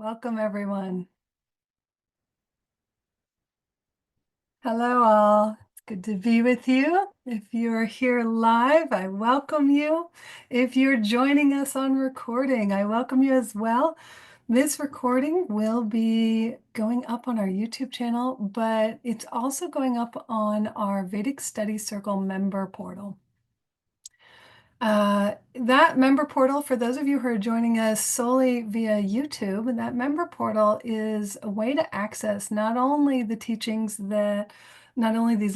Welcome, everyone. Hello, all. It's good to be with you. If you're here live, I welcome you. If you're joining us on recording, I welcome you as well. This recording will be going up on our YouTube channel, but it's also going up on our Vedic Study Circle member portal. That member portal, for those of you who are joining us solely via YouTube, that member portal is a way to access not only these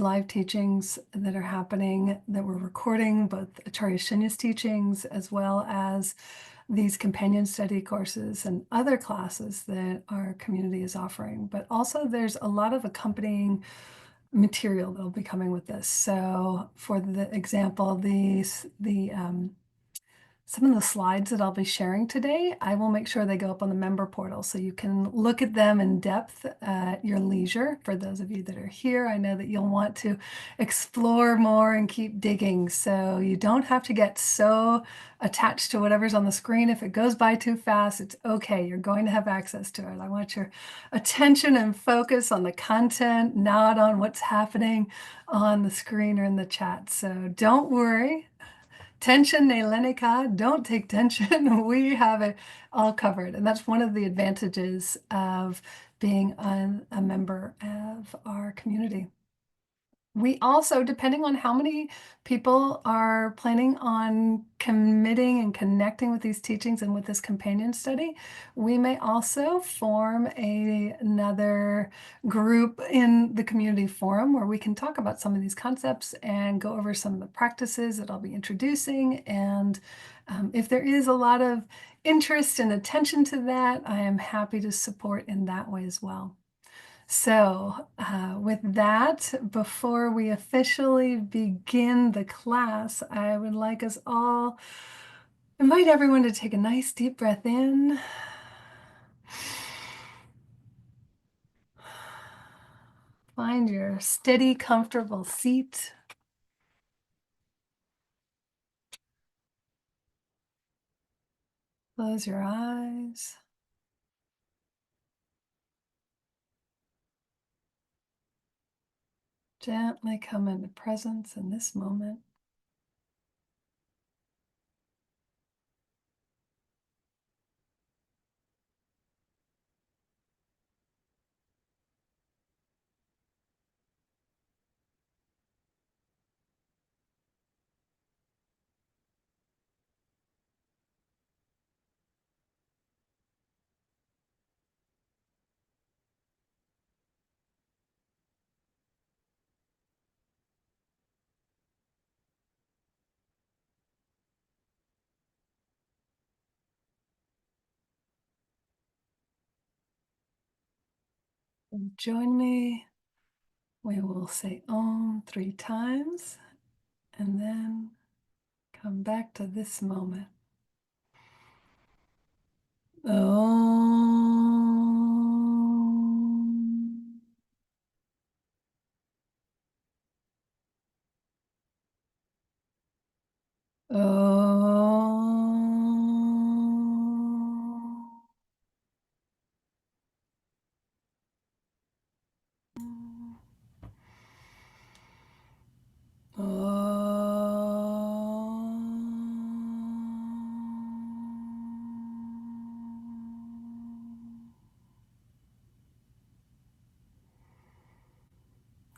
live teachings that are happening, that we're recording, both Acharya Shunya's teachings, as well as these companion study courses and other classes that our community is offering. But also there's a lot of accompanying material that'll be coming with this. So for the example, some of the slides that I'll be sharing today, I will make sure they go up on the member portal so you can look at them in depth at your leisure. For those of you that are here, I know that you'll want to explore more and keep digging. So you don't have to get so attached to whatever's on the screen. If it goes by too fast, it's okay. You're going to have access to it. I want your attention and focus on the content, not on what's happening on the screen or in the chat. So don't worry. Tension Nelenika, don't take tension. We have it all covered. And that's one of the advantages of being a member of our community. We also, depending on how many people are planning on committing and connecting with these teachings and with this companion study, we may also form another group in the community forum where we can talk about some of these concepts and go over some of the practices that I'll be introducing. And if there is a lot of interest and attention to that, I am happy to support in that way as well. So with that, before we officially begin the class, I would like us all, invite everyone to take a nice deep breath in. Find your steady, comfortable seat. Close your eyes. Gently come into presence in this moment. And join me. We will say Om 3 times and then come back to this moment. Om. Om.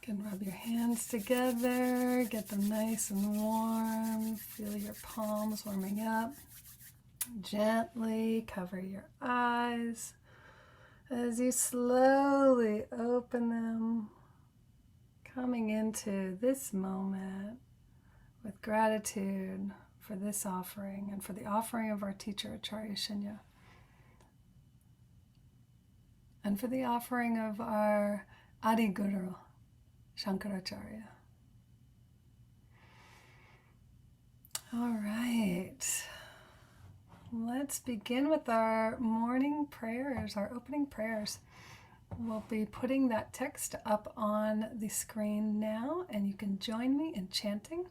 You can rub your hands together, get them nice and warm. Feel your palms warming up. Gently cover your eyes as you slowly open them, coming into this moment with gratitude for this offering and for the offering of our teacher Acharya Shunya, and for the offering of our Adi Guru Shankaracharya. All right, let's begin with our morning prayers, our opening prayers. We'll be putting that text up on the screen now, and you can join me in chanting.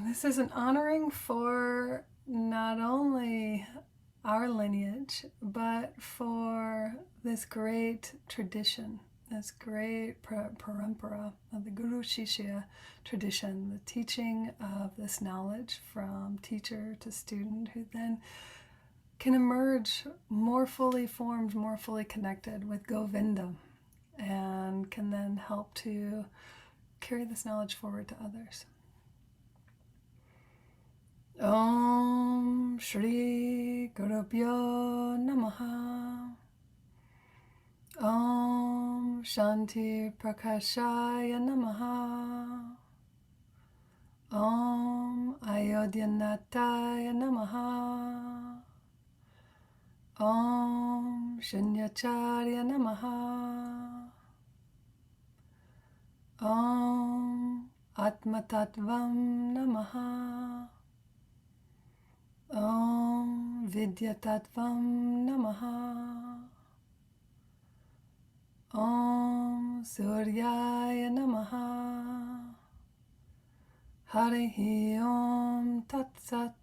This is an honoring for not only our lineage, but for this great tradition, this great parampara of the Guru Shishya tradition, the teaching of this knowledge from teacher to student, who then can emerge more fully formed, more fully connected with Govindam, and can then help to carry this knowledge forward to others. Om Shri Gurubhyo Namaha. Om Shanti Prakashaya Namaha. Om Ayodhyanataya Namaha. Om Shunyacharya Namaha. Om Atmatattvam Namaha. Om Vidyatattvam Namaha. Om Suryaya Namaha. Harihi Om Tat Sat.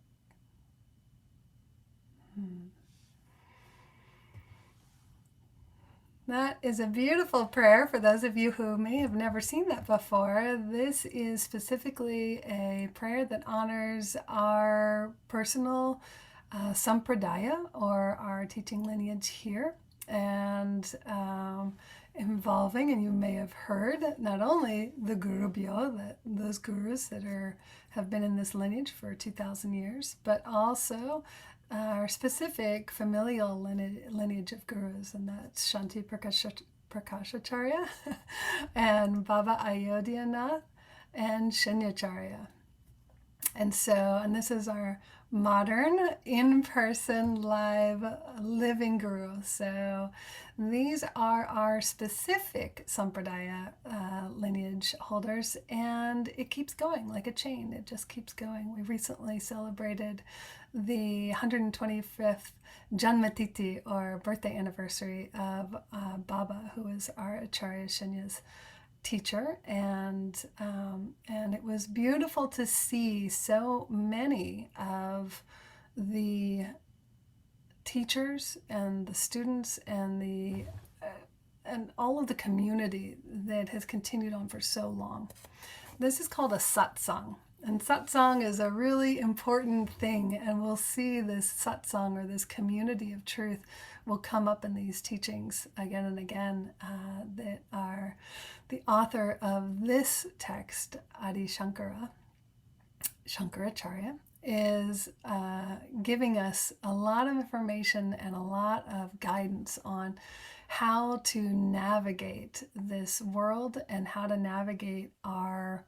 That is a beautiful prayer for those of you who may have never seen that before. This is specifically a prayer that honors our personal sampradaya, or our teaching lineage here, and involving, and you may have heard, not only the Gurubhyo, those gurus that have been in this lineage for 2,000 years, but also our specific familial lineage of gurus, and that's Shanti Prakashacharya and Baba Ayodhyanath and Shunyacharya. And this is our modern, in-person, live, living guru. So these are our specific sampradaya lineage holders, and it keeps going like a chain. It just keeps going. We recently celebrated the 125th Janmatiti, or birthday anniversary, of Baba, who is our Acharya Shunya's teacher, and it was beautiful to see so many of the teachers and the students and all of the community that has continued on for so long. This is called a satsang. And satsang is a really important thing, and we'll see this satsang, or this community of truth, will come up in these teachings again and again, that are the author of this text, Adi Shankaracharya, is giving us a lot of information and a lot of guidance on how to navigate this world and how to navigate our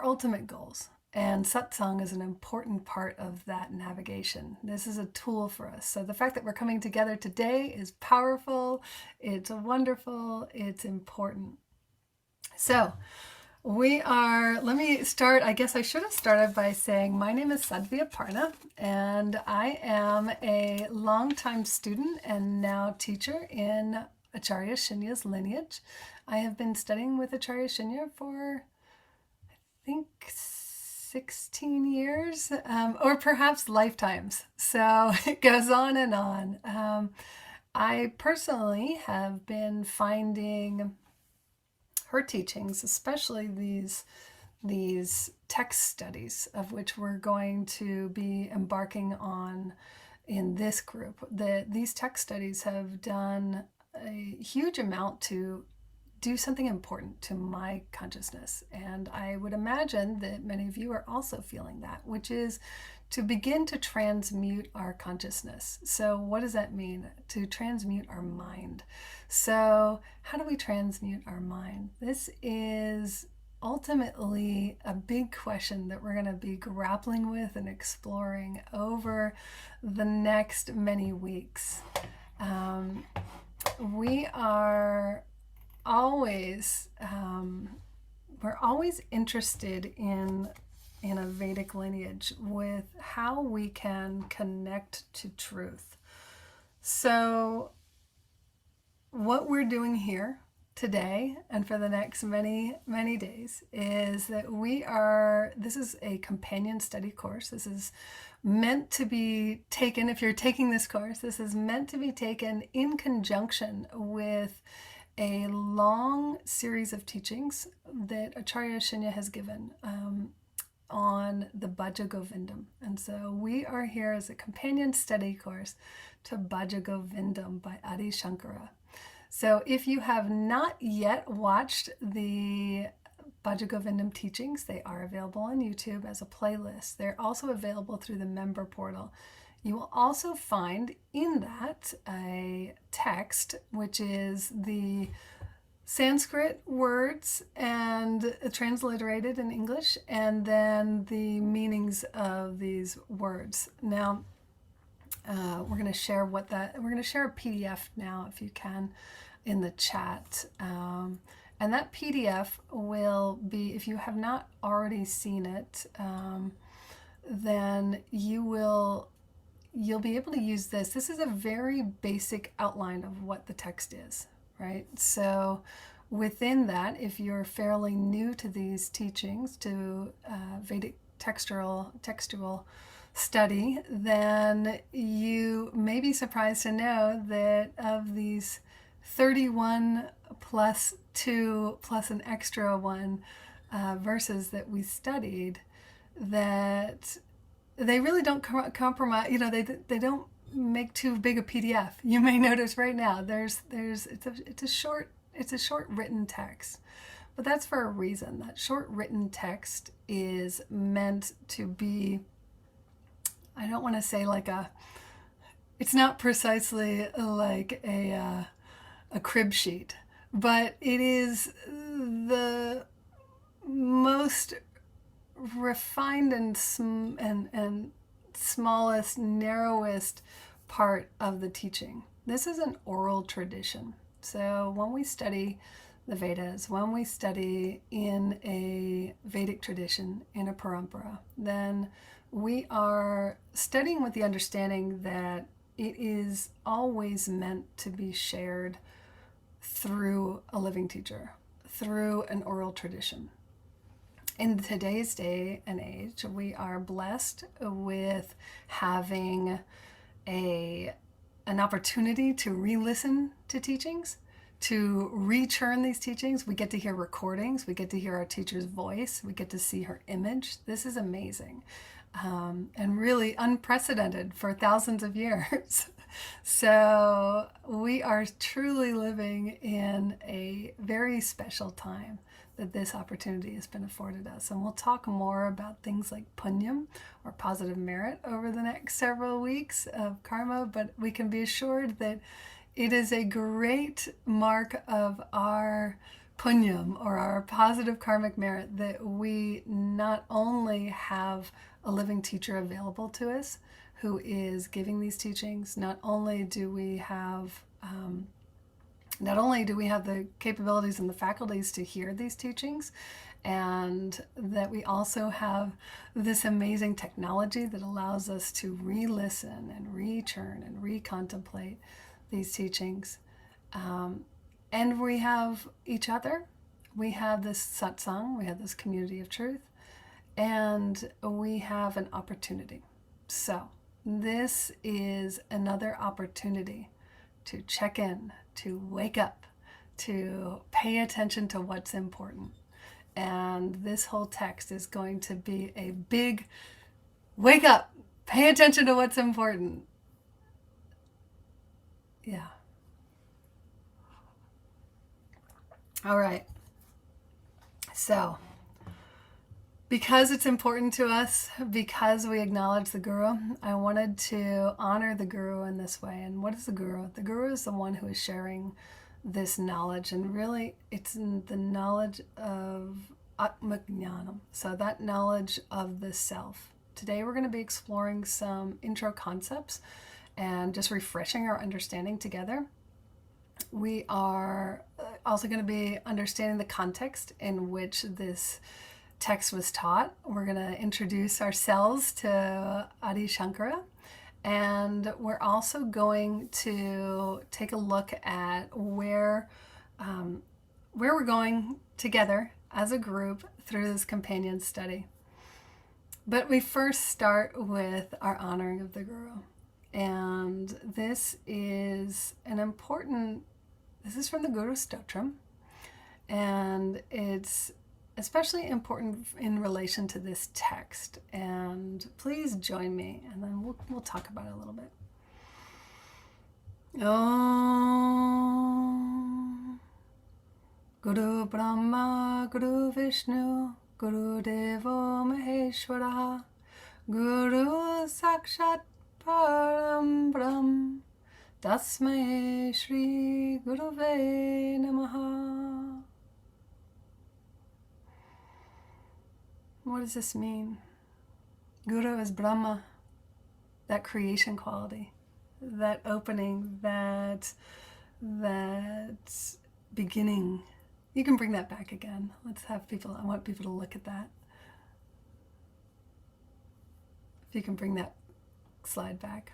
ultimate goals. And satsang is an important part of that navigation. This is a tool for us. So the fact that we're coming together today is powerful, it's wonderful, it's important. So let me start, I guess I should have started by saying my name is Sadhvi Aparna, and I am a longtime student and now teacher in Acharya Shunya's lineage. I have been studying with Acharya Shunya for, I think, 16 years, or perhaps lifetimes. So it goes on and on. I personally have been finding her teachings, especially these text studies, of which we're going to be embarking on in this group. These text studies have done a huge amount to do something important to my consciousness. And I would imagine that many of you are also feeling that, which is to begin to transmute our consciousness. So what does that mean? To transmute our mind. So how do we transmute our mind? This is ultimately a big question that we're going to be grappling with and exploring over the next many weeks. We're always interested in a Vedic lineage with how we can connect to truth. So what we're doing here today and for the next many, many days is that this is a companion study course. This is meant to be taken, if you're taking this course, this is meant to be taken in conjunction with a long series of teachings that Acharya Shunya has given on the Bhaja Govindam. And so we are here as a companion study course to Bhaja Govindam by Adi Shankara. So if you have not yet watched the Bhaja Govindam teachings, they are available on YouTube as a playlist. They're also available through the member portal. You will also find in that a text, which is the Sanskrit words and transliterated in English, and then the meanings of these words. Now, we're going to share we're going to share a PDF now, if you can, in the chat. And that PDF will be, if you have not already seen it, then you'll be able to use this. This is a very basic outline of what the text is, right? So within that, if you're fairly new to these teachings, to Vedic textual study, then you may be surprised to know that of these 31 plus 2 plus an extra 1 verses that we studied, that they really don't compromise, they don't make too big a PDF. You may notice right now it's a short written text. But that's for a reason. That short written text is meant to be, I don't want to say it's not precisely like a crib sheet, but it is the most refined and smallest, narrowest part of the teaching. This is an oral tradition. So when we study the Vedas, when we study in a Vedic tradition, in a parampara, then we are studying with the understanding that it is always meant to be shared through a living teacher, through an oral tradition. In today's day and age, we are blessed with having an opportunity to re-listen to teachings, to return these teachings. We get to hear recordings. We get to hear our teacher's voice. We get to see her image. This is amazing and really unprecedented for thousands of years. So we are truly living in a very special time that this opportunity has been afforded us. And we'll talk more about things like punyam, or positive merit, over the next several weeks of karma, but we can be assured that it is a great mark of our punyam, or our positive karmic merit, that we not only have a living teacher available to us who is giving these teachings, not only do we have the capabilities and the faculties to hear these teachings, and that we also have this amazing technology that allows us to re-listen and return and re-contemplate these teachings. And we have each other. We have this satsang, we have this community of truth, and we have an opportunity. So this is another opportunity to check in, to wake up, to pay attention to what's important. And this whole text is going to be a big wake up, pay attention to what's important. Yeah. All right. So, because it's important to us, because we acknowledge the Guru, I wanted to honor the Guru in this way. And what is the Guru? The Guru is the one who is sharing this knowledge, and really it's the knowledge of Atmajnanam, so that knowledge of the self. Today we're going to be exploring some intro concepts and just refreshing our understanding together. We are also going to be understanding the context in which this text was taught. We're going to introduce ourselves to Adi Shankara, and we're also going to take a look at where where we're going together as a group through this companion study. But we first start with our honoring of the Guru. And this is this is from the Guru Stotram. And it's especially important in relation to this text. And please join me, and then we'll talk about it a little bit. Om Guru Brahma Guru Vishnu Guru Devo Maheshwara Guru Sakshat Param Brahm Tasmai Shri Guruve Namaha. What does this mean? Guru is Brahma, that creation quality, that opening, that beginning. You can bring that back again. I want people to look at that. If you can bring that slide back.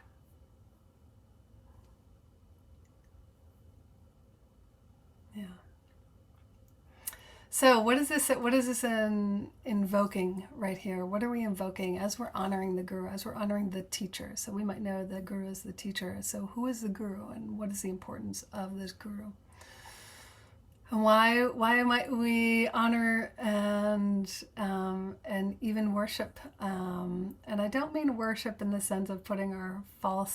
Yeah. So what is this invoking right here? What are we invoking as we're honoring the Guru, as we're honoring the teacher? So we might know the Guru is the teacher. So who is the Guru, and what is the importance of this Guru? And why might we honor and even worship? And I don't mean worship in the sense of putting all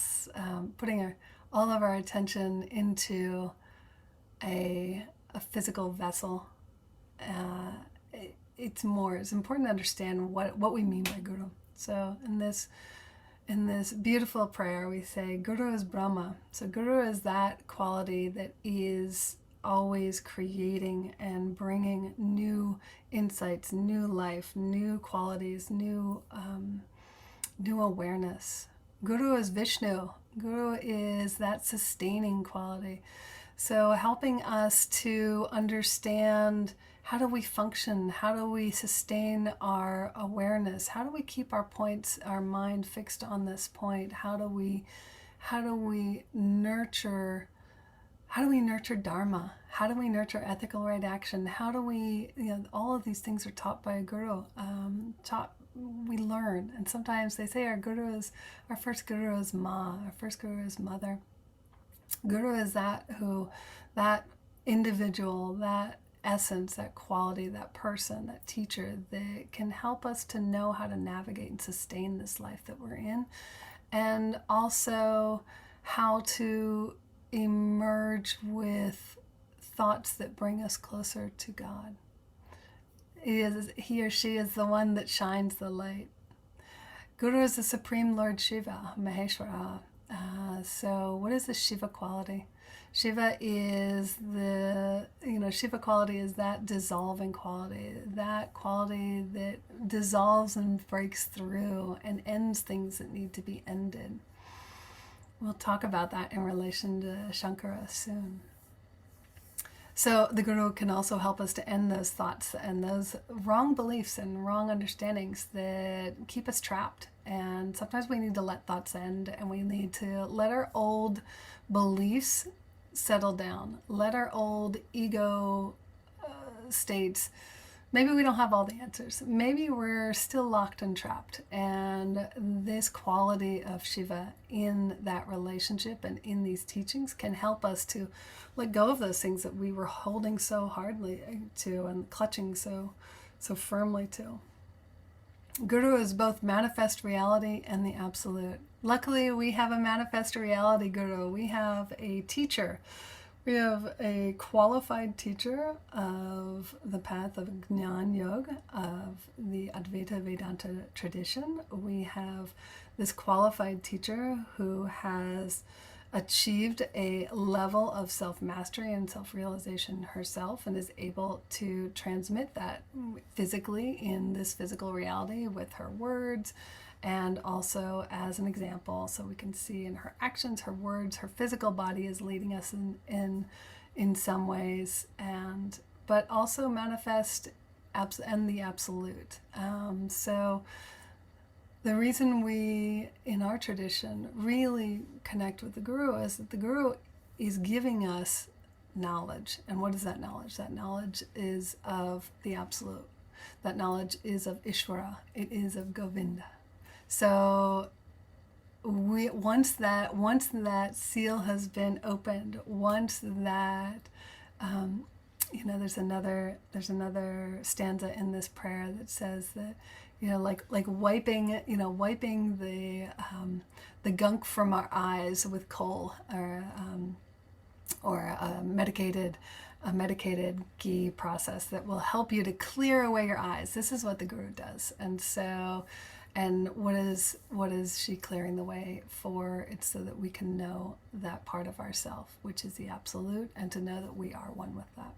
of our attention into a physical vessel. It's important to understand what we mean by Guru. So in this beautiful prayer, we say Guru is Brahma. So Guru is that quality that is always creating and bringing new insights, new life, new qualities, new awareness. Guru is Vishnu. Guru is that sustaining quality. So helping us to understand, how do we function? How do we sustain our awareness? How do we keep our mind fixed on this point? How do we nurture Dharma? How do we nurture ethical right action? How do we, all of these things are taught by a Guru. We learn. And sometimes they say our first Guru is Ma, our first Guru is Mother. Guru is that individual, that essence, that quality, that person, that teacher that can help us to know how to navigate and sustain this life that we're in, and also how to emerge with thoughts that bring us closer to God. He or she is the one that shines the light. Guru is the Supreme Lord Shiva, Maheshwara. So what is the Shiva quality? Shiva is Shiva quality is that dissolving quality, that quality that dissolves and breaks through and ends things that need to be ended. We'll talk about that in relation to Shankara soon. So the Guru can also help us to end those thoughts and those wrong beliefs and wrong understandings that keep us trapped. And sometimes we need to let thoughts end, and we need to let our old beliefs settle down, let our old ego states. Maybe we don't have all the answers. Maybe we're still locked and trapped. And this quality of Shiva in that relationship and in these teachings can help us to let go of those things that we were holding so hardly to and clutching so firmly to. Guru is both manifest reality and the absolute. Luckily, we have a manifest reality Guru. We have a teacher. We have a qualified teacher of the path of Jnana Yoga, of the Advaita Vedanta tradition. We have this qualified teacher who has achieved a level of self-mastery and self-realization herself and is able to transmit that physically in this physical reality with her words, and also as an example, so we can see in her actions, her words, her physical body is leading us in some ways, but also manifest and the absolute. So the reason we, in our tradition, really connect with the Guru is that the Guru is giving us knowledge. And what is that knowledge? That knowledge is of the Absolute. That knowledge is of Ishvara. It is of Govinda. So once that seal has been opened, once that there's another stanza in this prayer that says that, like wiping the gunk from our eyes with coal, or a medicated ghee process that will help you to clear away your eyes. This is what the Guru does. And what is she clearing the way for? It's so that we can know that part of ourself, which is the Absolute, and to know that we are one with that.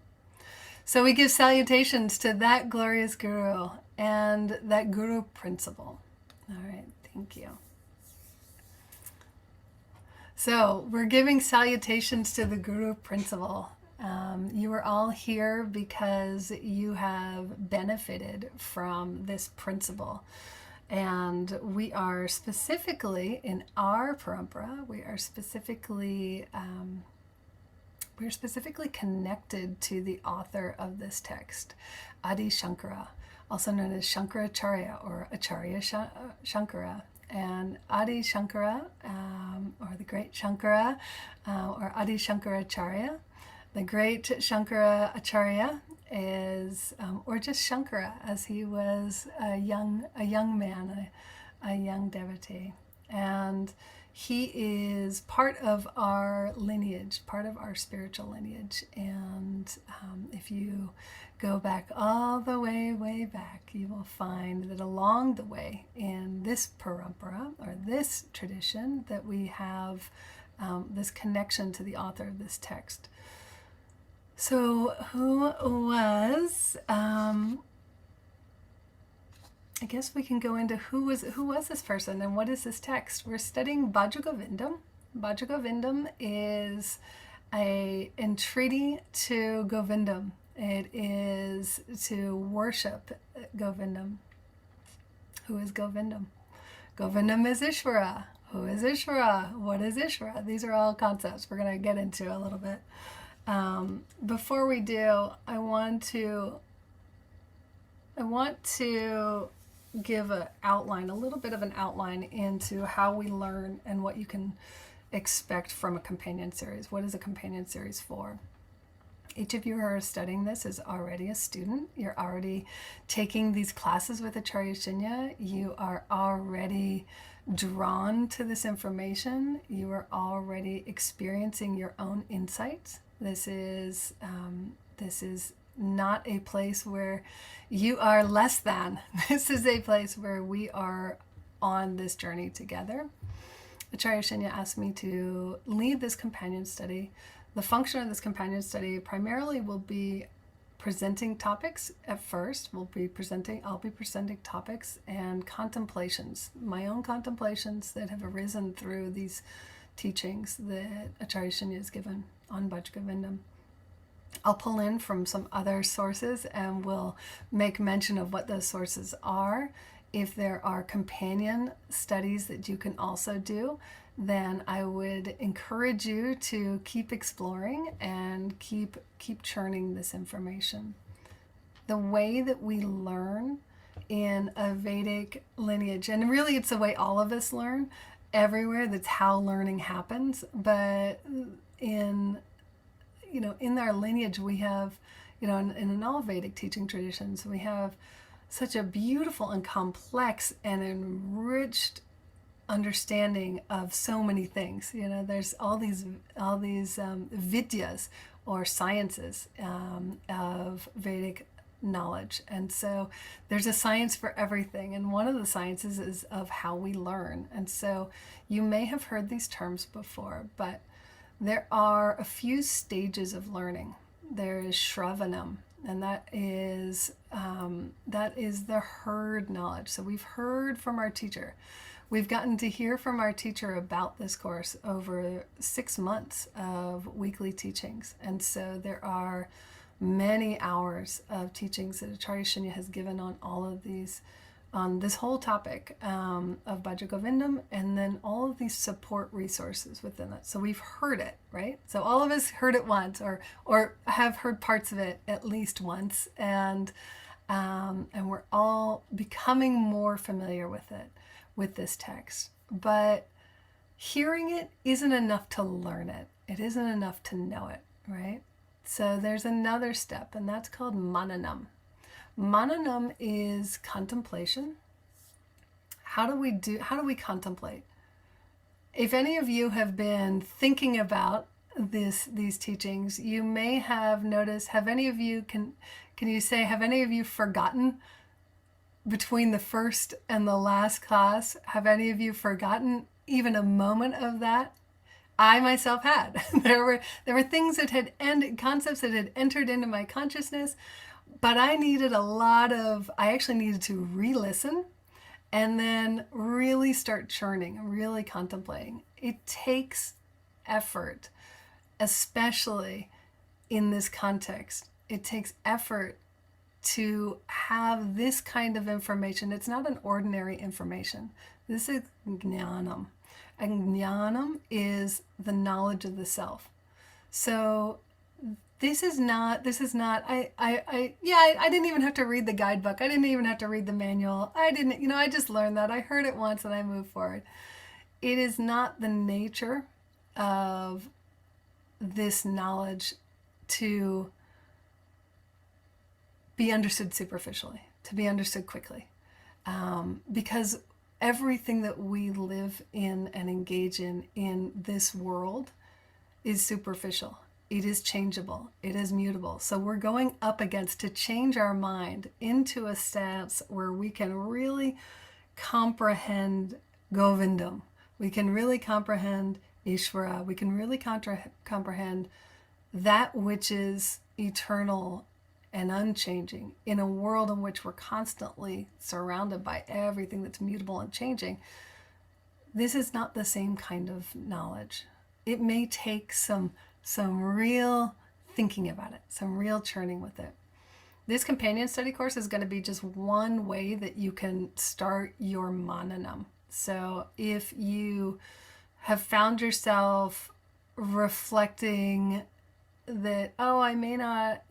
So we give salutations to that glorious Guru and that Guru principle. All right, thank you. So we're giving salutations to the Guru principle. You are all here because you have benefited from this principle. And we are specifically, in our parampara, we are specifically connected to the author of this text, Adi Shankara, also known as Shankaracharya or Acharya Shunya. And Adi Shankara, or the great Shankara, or Adi Shankaracharya, the great Shankaracharya is, or just Shankara, as he was a young man, a young devotee. And he is part of our lineage, part of our spiritual lineage. And if you go back all the way back, you will find that along the way in this parampara, or this tradition, that we have this connection to the author of this text. So who was, I guess we can go into who was this person and what is this text. We're studying Bhaja Govindam. Bhaja Govindam is a entreaty to Govindam. It is to worship Govindam. Who is Govindam? Govindam is Ishvara. Who is Ishvara? What is Ishvara? These are all concepts we're going to get into a little bit. Before we do, I want to give a little bit of an outline into how we learn and what you can expect from a companion series. What is a companion series for? Each of you who are studying this is already a student. You're already taking these classes with Acharya Shunya. You are already drawn to this information. You are already experiencing your own insights. This is not a place where you are less than. This is a place where we are on this journey together. Acharya Shunya asked me to lead this companion study. The function of this companion study primarily will be presenting topics at first. I'll be presenting topics and contemplations, my own contemplations that have arisen through these teachings that Acharya Shunya has given on Bhaja Govindam. I'll pull in from some other sources and we'll make mention of what those sources are. If there are companion studies that you can also do, then I would encourage you to keep exploring and keep churning this information. The way that we learn in a Vedic lineage, and really it's the way all of us learn everywhere, that's how learning happens, but in our lineage we have, in all Vedic teaching traditions, we have such a beautiful and complex and enriched understanding of so many things. There's all these vidyas or sciences of Vedic knowledge, and so there's a science for everything, and one of the sciences is of how we learn. And so you may have heard these terms before, but there are a few stages of learning. There is Shravanam, and that is the heard knowledge. So we've heard from our teacher. We've gotten to hear from our teacher about this course over 6 months of weekly teachings. And so there are many hours of teachings that Acharya Shunya has given on all of these on this whole topic of Bhaja Govindam, and then all of these support resources within it. So we've heard it, right? So all of us heard it once, or have heard parts of it at least once, and we're all becoming more familiar with it, with this text. But hearing it isn't enough to learn it. It isn't enough to know it, right? So there's another step, and that's called mananam. Mananam is contemplation. How do we contemplate? If any of you have been thinking about these teachings, you may have noticed, have any of you forgotten between the first and the last class? Have any of you forgotten even a moment of that? I myself had. There were things that had ended, concepts that had entered into my consciousness, but I actually needed to re-listen and then really start churning, really contemplating. It takes effort, especially in this context. It takes effort to have this kind of information. It's not an ordinary information. This is jnanam. And jnanam is the knowledge of the self. So this is not, I didn't even have to read the guidebook. I didn't even have to read the manual. I just learned that. I heard it once and I moved forward. It is not the nature of this knowledge to be understood superficially, to be understood quickly. Because everything that we live in and engage in this world is superficial. It is changeable. It is mutable. So we're going up against, to change our mind into a stance where we can really comprehend Govindam. We can really comprehend Ishvara. We can really comprehend that which is eternal and unchanging in a world in which we're constantly surrounded by everything that's mutable and changing. This is not the same kind of knowledge. It may take some real thinking about it, some real churning with it. This companion study course is going to be just one way that you can start your mananam. So if you have found yourself reflecting that, I may not,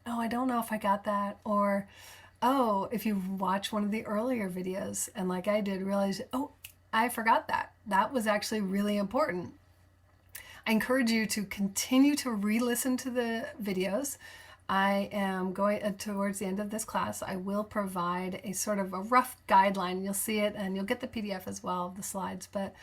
I don't know if I got that, or, if you watch one of the earlier videos and like I did, realize, I forgot that. That was actually really important. I encourage you to continue to re-listen to the videos. I am going towards the end of this class. I will provide a sort of a rough guideline. You'll see it and you'll get the PDF as well, the slides, but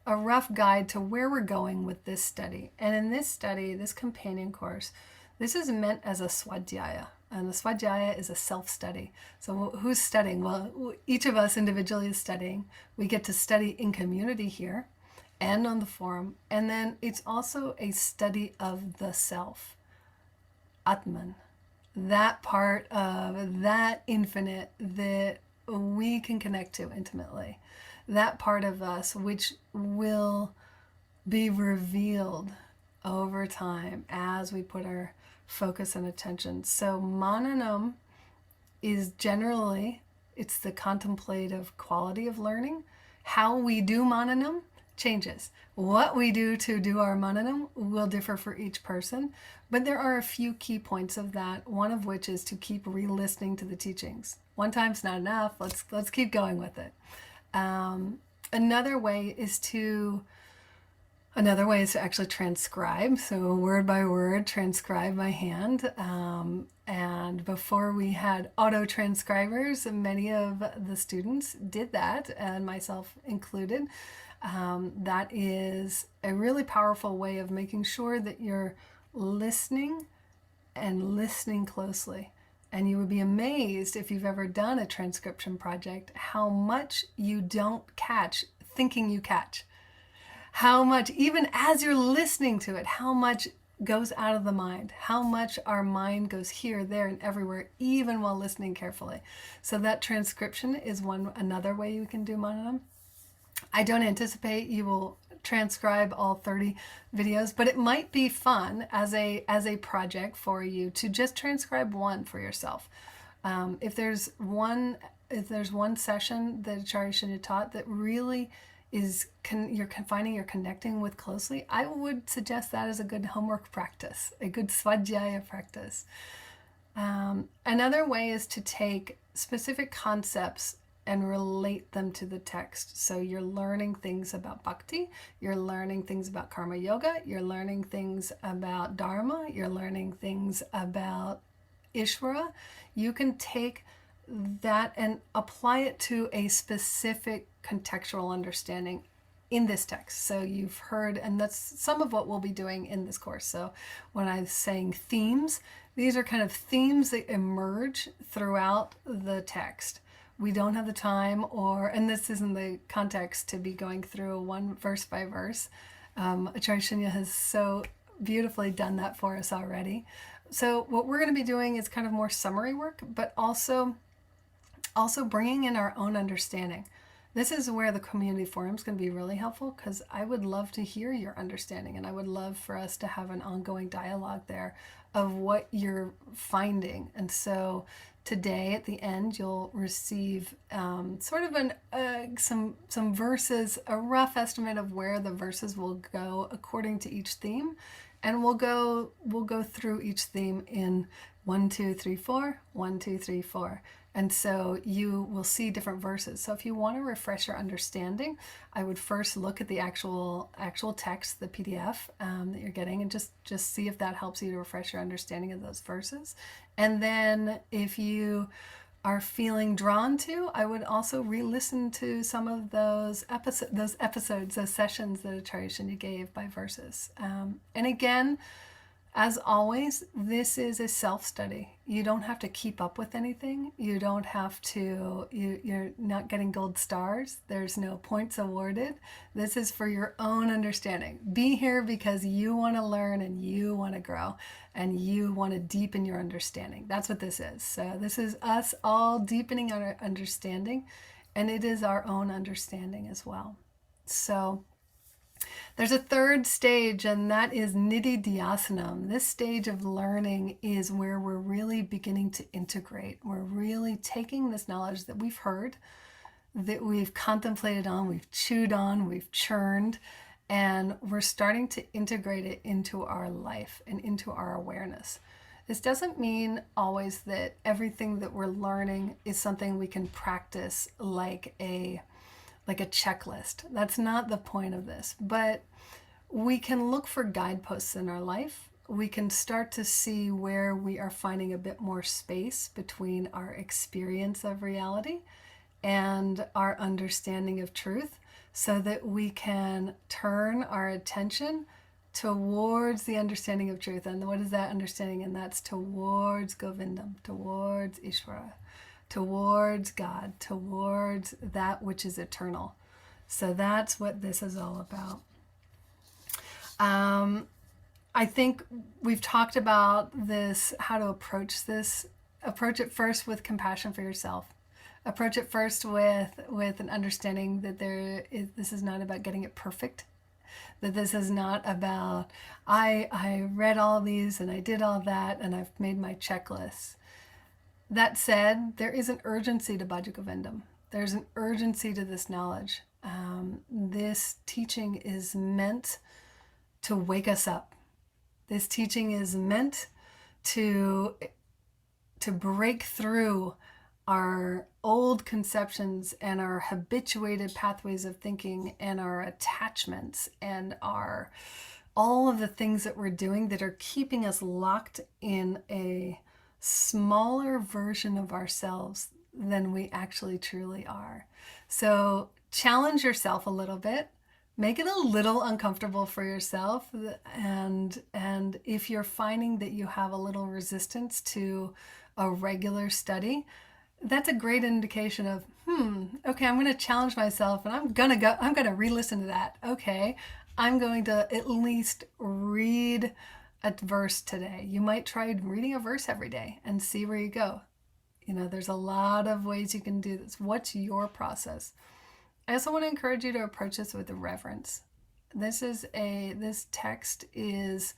a rough guide to where we're going with this study. And in this study, this companion course, this is meant as a swadhyaya. And the swadhyaya is a self-study. So who's studying? Well, each of us individually is studying. We get to study in community here and on the forum. And then it's also a study of the self, Atman, that part of that infinite that we can connect to intimately, that part of us which will be revealed over time as we put our focus and attention. So mananam is generally, it's the contemplative quality of learning. How we do mananam changes. What we do to do our mananam will differ for each person, but there are a few key points of that, one of which is to keep re-listening to the teachings. One time's not enough. Let's keep going with it. Another way is to actually transcribe. So word by word, transcribe by hand. And before we had auto transcribers, many of the students did that, and myself included. That is a really powerful way of making sure that you're listening and listening closely. And you would be amazed if you've ever done a transcription project, how much you don't catch thinking you catch. How much, even as you're listening to it, how much goes out of the mind, how much our mind goes here, there, and everywhere, even while listening carefully. So that transcription is another way you can do mananam. I don't anticipate you will transcribe all 30 videos, but it might be fun as a project for you to just transcribe one for yourself. If there's one session that Acharya Shunya taught that really you're finding you're connecting with closely, I would suggest that as a good homework practice, a good svadhyaya practice. Another way is to take specific concepts and relate them to the text. So you're learning things about bhakti, you're learning things about karma yoga, you're learning things about dharma, you're learning things about Ishvara. You can take that and apply it to a specific contextual understanding in this text. So you've heard, and that's some of what we'll be doing in this course. So when I'm saying themes, these are kind of themes that emerge throughout the text. We don't have the time, and this isn't the context to be going through one verse by verse. Acharya Shunya has so beautifully done that for us already. So what we're going to be doing is kind of more summary work, but also bringing in our own understanding. This is where the community forum is going to be really helpful, because I would love to hear your understanding, and I would love for us to have an ongoing dialogue there of what you're finding. And so today at the end you'll receive sort of some verses, a rough estimate of where the verses will go according to each theme, and we'll go through each theme in 1, 2, 3, 4, 1, 2, 3, 4. And so you will see different verses. So if you want to refresh your understanding, I would first look at the actual text, the PDF that you're getting, and just see if that helps you to refresh your understanding of those verses. And then if you are feeling drawn to, I would also re-listen to some of those episodes, those sessions that Acharya Shunya gave by verses. And again, as always, this is a self-study. You don't have to keep up with anything. You don't have to, you're not getting gold stars. There's no points awarded. This is for your own understanding. Be here because you want to learn and you want to grow and you want to deepen your understanding. That's what this is. So this is us all deepening our understanding, and it is our own understanding as well. So there's a third stage, and that is nididhyasanam. This stage of learning is where we're really beginning to integrate. We're really taking this knowledge that we've heard, that we've contemplated on, we've chewed on, we've churned, and we're starting to integrate it into our life and into our awareness. This doesn't mean always that everything that we're learning is something we can practice like a checklist. That's not the point of this, but we can look for guideposts in our life. We can start to see where we are finding a bit more space between our experience of reality and our understanding of truth, so that we can turn our attention towards the understanding of truth. And what is that understanding? And that's towards Govindam, towards Ishvara, towards God, towards that which is eternal. So that's what this is all about. I think we've talked about this, how to approach this. Approach it first with compassion for yourself. Approach it first with an understanding that this is not about getting it perfect. That this is not about, I read all these and I did all that and I've made my checklist. That said, there is an urgency to Bhaja Govindam. There's an urgency to this knowledge. This teaching is meant to wake us up. This teaching is meant to break through our old conceptions and our habituated pathways of thinking and our attachments and all of the things that we're doing that are keeping us locked in a smaller version of ourselves than we actually truly are. So challenge yourself a little bit. Make it a little uncomfortable for yourself. And if you're finding that you have a little resistance to a regular study, that's a great indication of, okay, I'm going to challenge myself and I'm going to re-listen to that. Okay, I'm going to at least read a verse today. You might try reading a verse every day and see where you go. There's a lot of ways you can do this. What's your process? I also want to encourage you to approach this with reverence. This text is,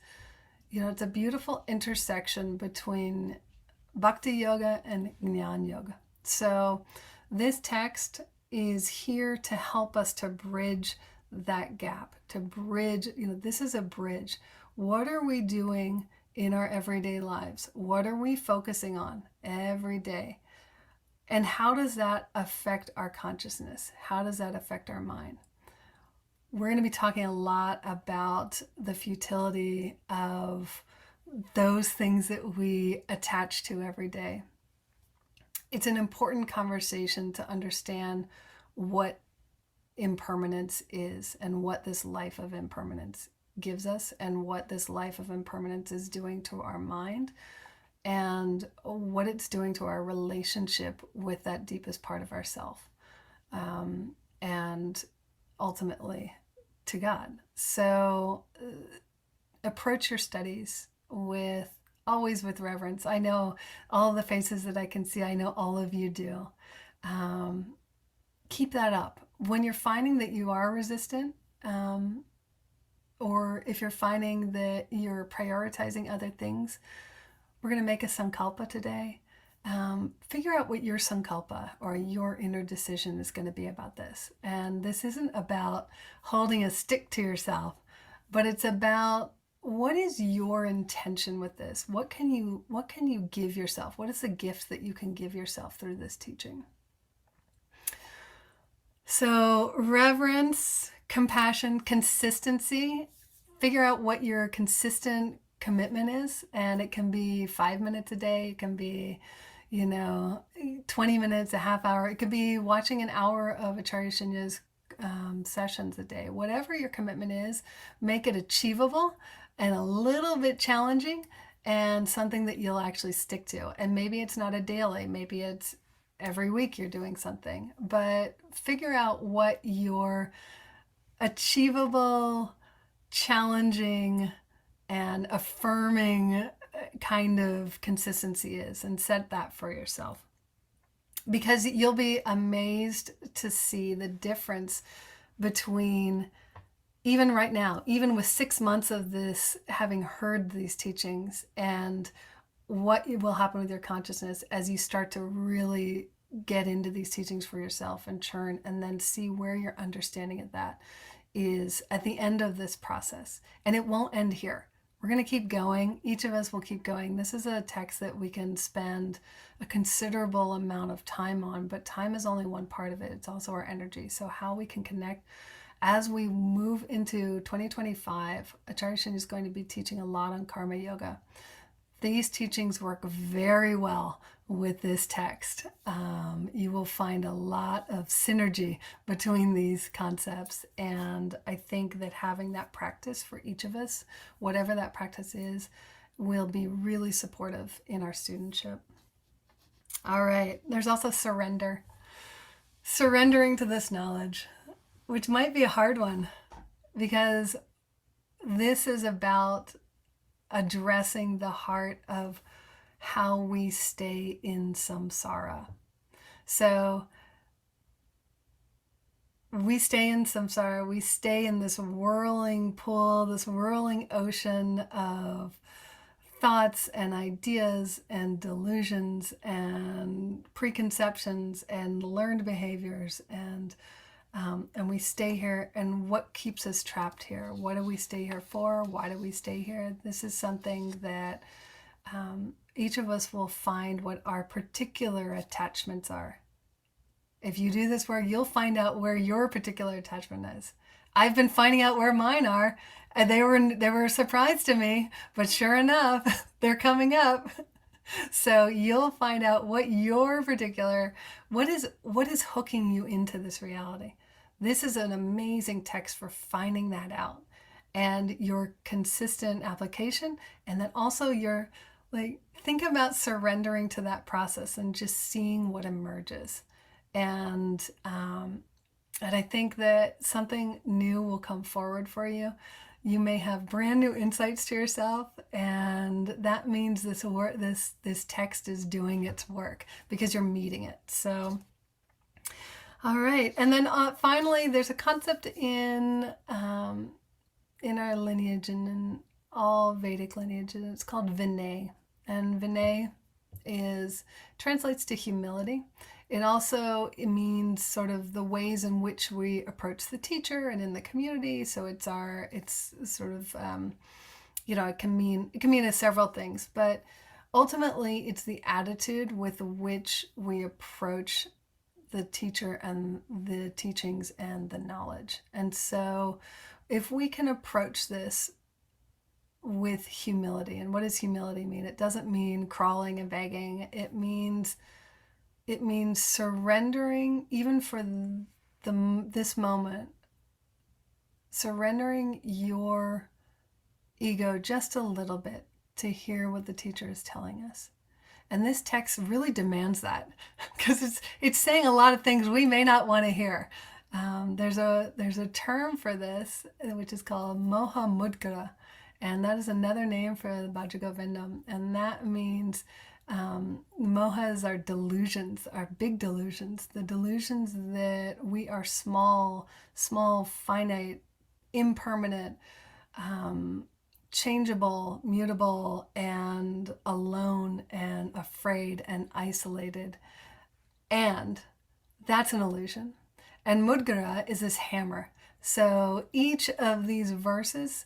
it's a beautiful intersection between Bhakti Yoga and Jnana Yoga. So this text is here to help us to bridge that gap, to bridge, this is a bridge. What are we doing in our everyday lives? What are we focusing on every day? And how does that affect our consciousness? How does that affect our mind? We're going to be talking a lot about the futility of those things that we attach to every day. It's an important conversation to understand what impermanence is and what this life of impermanence gives us and what this life of impermanence is doing to our mind and what it's doing to our relationship with that deepest part of ourself, and ultimately to God. So approach your studies always with reverence. I know all the faces that I can see, I know all of you do. Keep that up. When you're finding that you are resistant, or if you're finding that you're prioritizing other things, we're going to make a Sankalpa today. Figure out what your Sankalpa or your inner decision is going to be about this. And this isn't about holding a stick to yourself, but it's about what is your intention with this? What can you give yourself? What is the gift that you can give yourself through this teaching? So reverence, compassion, consistency. Figure out what your consistent commitment is, and it can be 5 minutes a day. It can be 20 minutes, a half hour. It could be watching an hour of Acharya Shunya's sessions a day. Whatever your commitment is, make it achievable and a little bit challenging and something that you'll actually stick to. And maybe it's not a daily, maybe it's every week you're doing something, but figure out what your achievable, challenging, and affirming kind of consistency is, and set that for yourself. Because you'll be amazed to see the difference between, even right now, even with 6 months of this, having heard these teachings, and what will happen with your consciousness as you start to really get into these teachings for yourself and churn, and then see where your understanding of that is at the end of this process. And it won't end here. We're going to keep going. Each of us will keep going. This is a text that we can spend a considerable amount of time on, but time is only one part of it. It's also our energy. So how we can connect as we move into 2025, Acharya Shunya is going to be teaching a lot on karma yoga. These teachings work very well with this text. You will find a lot of synergy between these concepts. And I think that having that practice for each of us, whatever that practice is, will be really supportive in our studentship. All right, there's also surrender. Surrendering to this knowledge, which might be a hard one, because this is about addressing the heart of how we stay in samsara. So we stay in samsara, we stay in this whirling pool, this whirling ocean of thoughts and ideas and delusions and preconceptions and learned behaviors, and we stay here. And what keeps us trapped here? What do we stay here for? Why do we stay here? This is something that each of us will find what our particular attachments are. If you do this work, you'll find out where your particular attachment is. I've been finding out where mine are, and they were a surprise to me, but sure enough, they're coming up. So you'll find out what your particular, what is hooking you into this reality. This is an amazing text for finding that out, and your consistent application, and then also your, think about surrendering to that process and just seeing what emerges. And I think that something new will come forward for you. You may have brand new insights to yourself, and that means this text is doing its work because you're meeting it. So, all right. And then finally, there's a concept in our lineage and in all Vedic lineage, and it's called Vinay. And Vinay translates to humility. It means sort of the ways in which we approach the teacher and in the community. So it's sort of it can mean several things, but ultimately it's the attitude with which we approach the teacher and the teachings and the knowledge. And so if we can approach this with humility, and what does humility mean? It doesn't mean crawling and begging. It means surrendering, even for this moment, surrendering your ego just a little bit to hear what the teacher is telling us. And this text really demands that, because it's saying a lot of things we may not want to hear. There's a term for this, which is called Moha Mudgara, and that is another name for the Bhaja Govindam, and that means mohas are delusions, are big delusions, the delusions that we are small, finite, impermanent, changeable, mutable, and alone, and afraid, and isolated. And that's an illusion. And Mudgara is this hammer. So each of these verses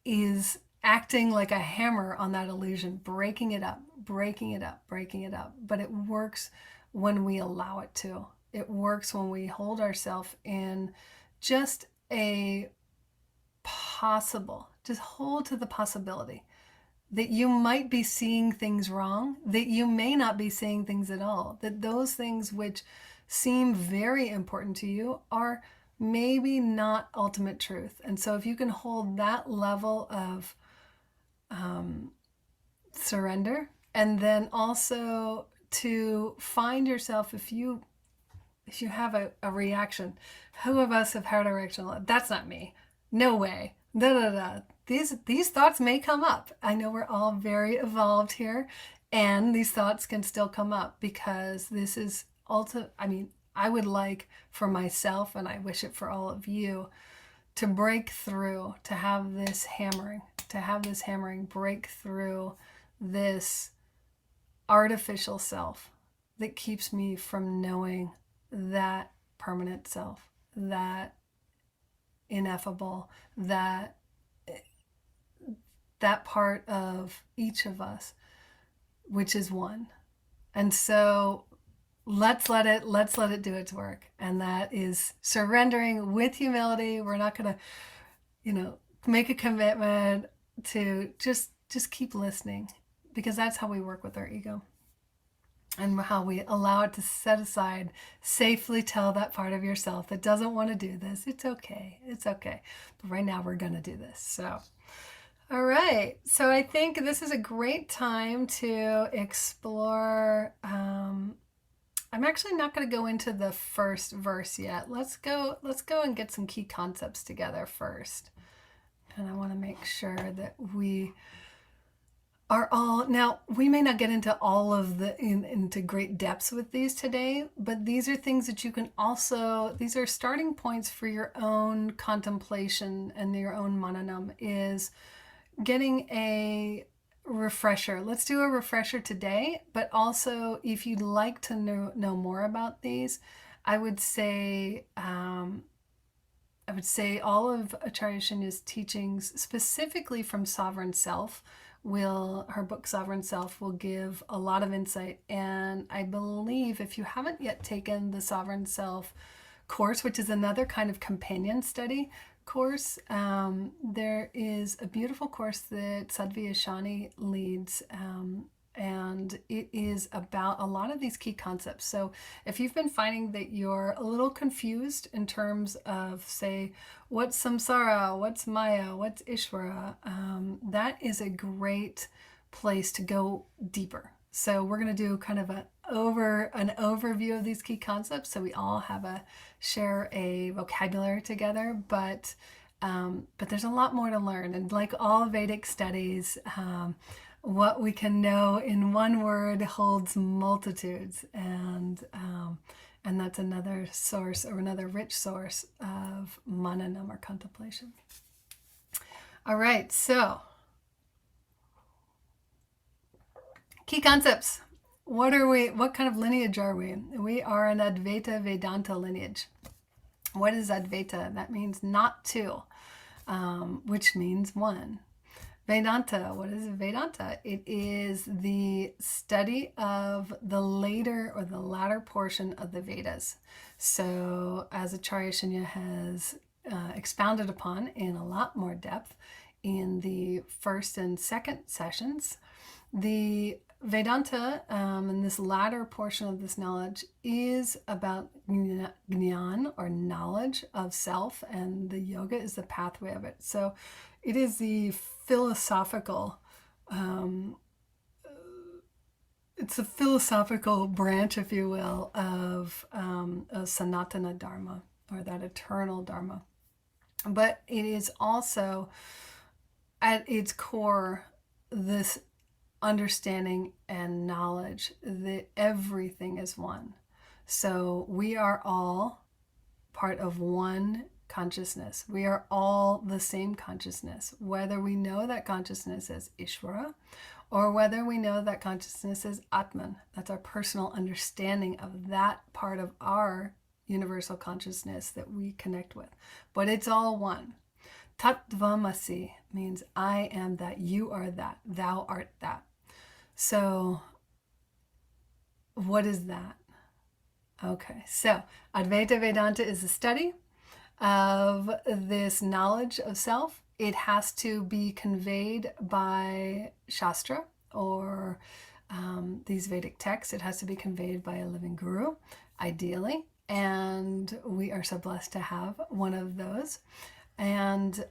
is acting like a hammer on that illusion, breaking it up, breaking it up, breaking it up. But it works when we allow it to. It works when we hold ourselves in just a possible, just hold to the possibility that you might be seeing things wrong, that you may not be seeing things at all, that those things which seem very important to you are maybe not ultimate truth. And so if you can hold that level of surrender, and then also to find yourself, if you have a reaction, who of us have had a reaction? That's not me. No way. Da, da, da. These thoughts may come up. I know we're all very evolved here, and these thoughts can still come up, because this is I would like for myself, and I wish it for all of you, to break through, to have this hammering break through this artificial self that keeps me from knowing that permanent self, that ineffable, that part of each of us, which is one. And so let's let it do its work. And that is surrendering with humility. We're not going to, make a commitment to just keep listening, because that's how we work with our ego, and how we allow it to set aside, safely tell that part of yourself that doesn't want to do this, it's okay. But right now we're going to do this. So, all right. So I think this is a great time to explore. I'm actually not going to go into the first verse yet. Let's go and get some key concepts together first. And I want to make sure that we are all, now we may not get into all of into great depths with these today, but these are things that you can also, these are starting points for your own contemplation and your own mananam, is getting a refresher. Let's do a refresher today, but also if you'd like to know more about these, I would say all of Acharya Shunya's teachings, specifically from Sovereign Self, her book Sovereign Self will give a lot of insight. And I believe if you haven't yet taken the Sovereign Self course, which is another kind of companion study course, there is a beautiful course that Sadhvi Aparna leads, and it is about a lot of these key concepts. So if you've been finding that you're a little confused in terms of, say, what's samsara, what's maya, what's ishvara, that is a great place to go deeper. So we're going to do kind of an overview of these key concepts, so we all share a vocabulary together. But there's a lot more to learn, and like all Vedic studies, what we can know in one word holds multitudes, and that's another source, or another rich source of mananam, or contemplation. All right, so key concepts. what are we? What kind of lineage are we? We are an Advaita Vedanta lineage. What is Advaita? That means not two, which means one. Vedanta, what is Vedanta? It is the study of the later or the latter portion of the Vedas. So, as Acharya Shunya has expounded upon in a lot more depth in the first and second sessions, the Vedanta, and this latter portion of this knowledge, is about jnana or knowledge of self, and the yoga is the pathway of it. So it is the philosophical, it's a philosophical branch, if you will, of Sanatana Dharma, or that eternal Dharma. But it is also, at its core, this understanding and knowledge that everything is one. So we are all part of one consciousness. We are all the same consciousness, whether we know that consciousness as Ishvara or whether we know that consciousness as Atman. That's our personal understanding of that part of our universal consciousness that we connect with. But it's all one. Tattvamasi means I am that, you are that, thou art that. So what is that? Okay, so Advaita Vedanta is the study of this knowledge of self. It has to be conveyed by Shastra or these Vedic texts. It has to be conveyed by a living guru, ideally. And we are so blessed to have one of those. And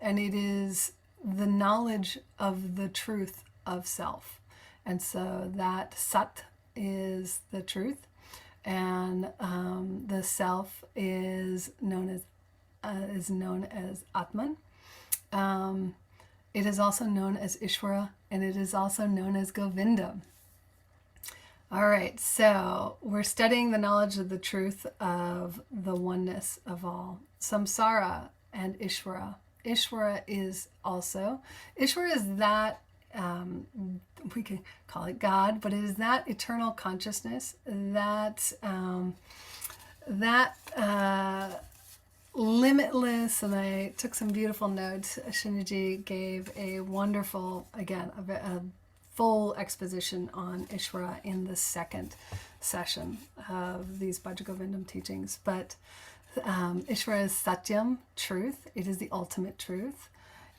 it is the knowledge of the truth of self. And so that Sat is the truth, and the self is known as Atman. It is also known as Ishvara, and it is also known as Govindam. All right, so we're studying the knowledge of the truth of the oneness of all. Samsara and Ishvara. Ishvara is that, we can call it God, but it is that eternal consciousness, that limitless, and I took some beautiful notes. Shunyiji gave a wonderful, again, a full exposition on Ishvara in the second session of these Bhaja Govindam teachings. But Ishvara is Satyam, truth. It is the ultimate truth.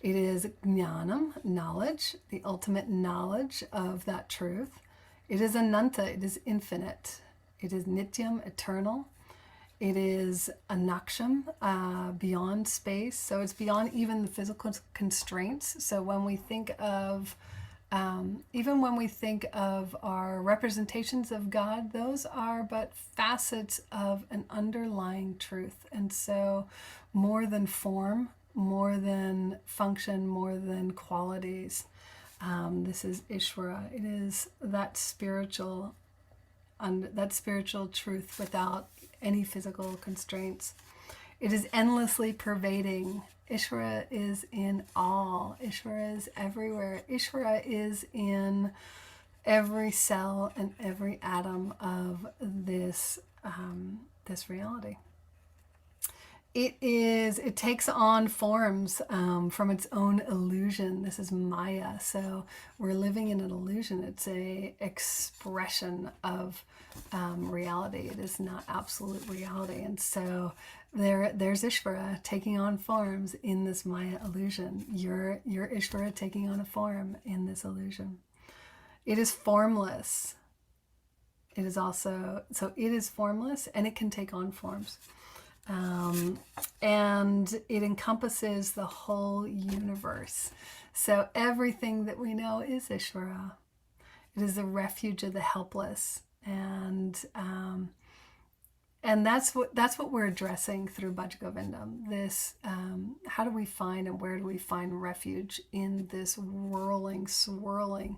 It is Jnanam, knowledge, the ultimate knowledge of that truth. It is Ananta, it is infinite. It is Nityam, eternal. It is Anaksham, beyond space. So it's beyond even the physical constraints. So when we think of even when we think of our representations of God, those are but facets of an underlying truth. And so more than form, more than function, more than qualities, this is Ishvara. It is that spiritual truth without any physical constraints. It is endlessly pervading. Ishvara is in all. Ishvara is everywhere. Ishvara is in every cell and every atom of this reality. It takes on forms from its own illusion. This is Maya. So we're living in an illusion. It's a expression of reality. It is not absolute reality. And so there's Ishvara taking on forms in this Maya illusion. You're Ishvara taking on a form in this illusion. It is formless. It is formless, and it can take on forms. And it encompasses the whole universe. So everything that we know is Ishvara. It is the refuge of the helpless. And that's what we're addressing through Bhaja Govindam. This, how do we find and where do we find refuge in this whirling, swirling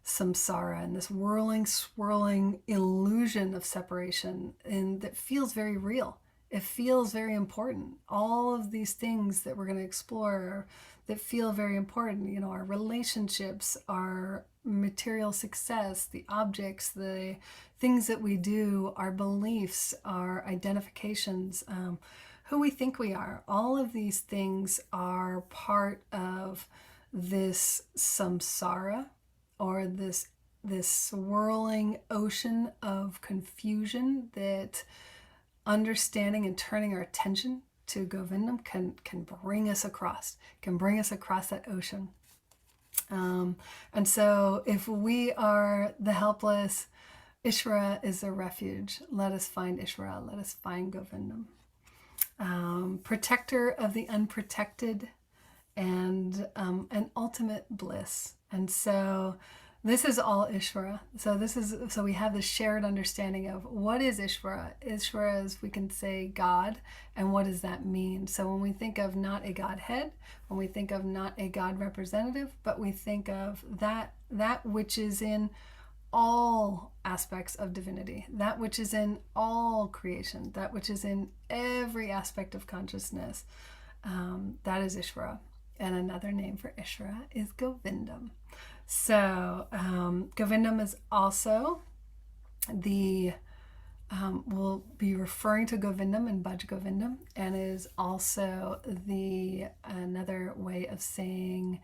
samsara, and this whirling, swirling illusion of separation, and that feels very real. It feels very important. All of these things that we're going to explore, that feel very important. You know, our relationships, our material success, the objects, the things that we do, our beliefs, our identifications, who we think we are. All of these things are part of this samsara, or this swirling ocean of confusion that understanding and turning our attention to Govindam can bring us across, that ocean. And so if we are the helpless, Ishvara is a refuge. Let us find Ishvara. Let us find Govindam. Protector of the unprotected, and an ultimate bliss. And so this is all Ishvara. So we have this shared understanding of what is Ishvara. Ishvara is, we can say, God, and what does that mean? So when we think of not a Godhead, when we think of not a God representative, but we think of that which is in all aspects of divinity, that which is in all creation, that which is in every aspect of consciousness, that is Ishvara. And another name for Ishvara is Govindam. So Govindam is also we'll be referring to Govindam in Bhaja Govindam, and is also another way of saying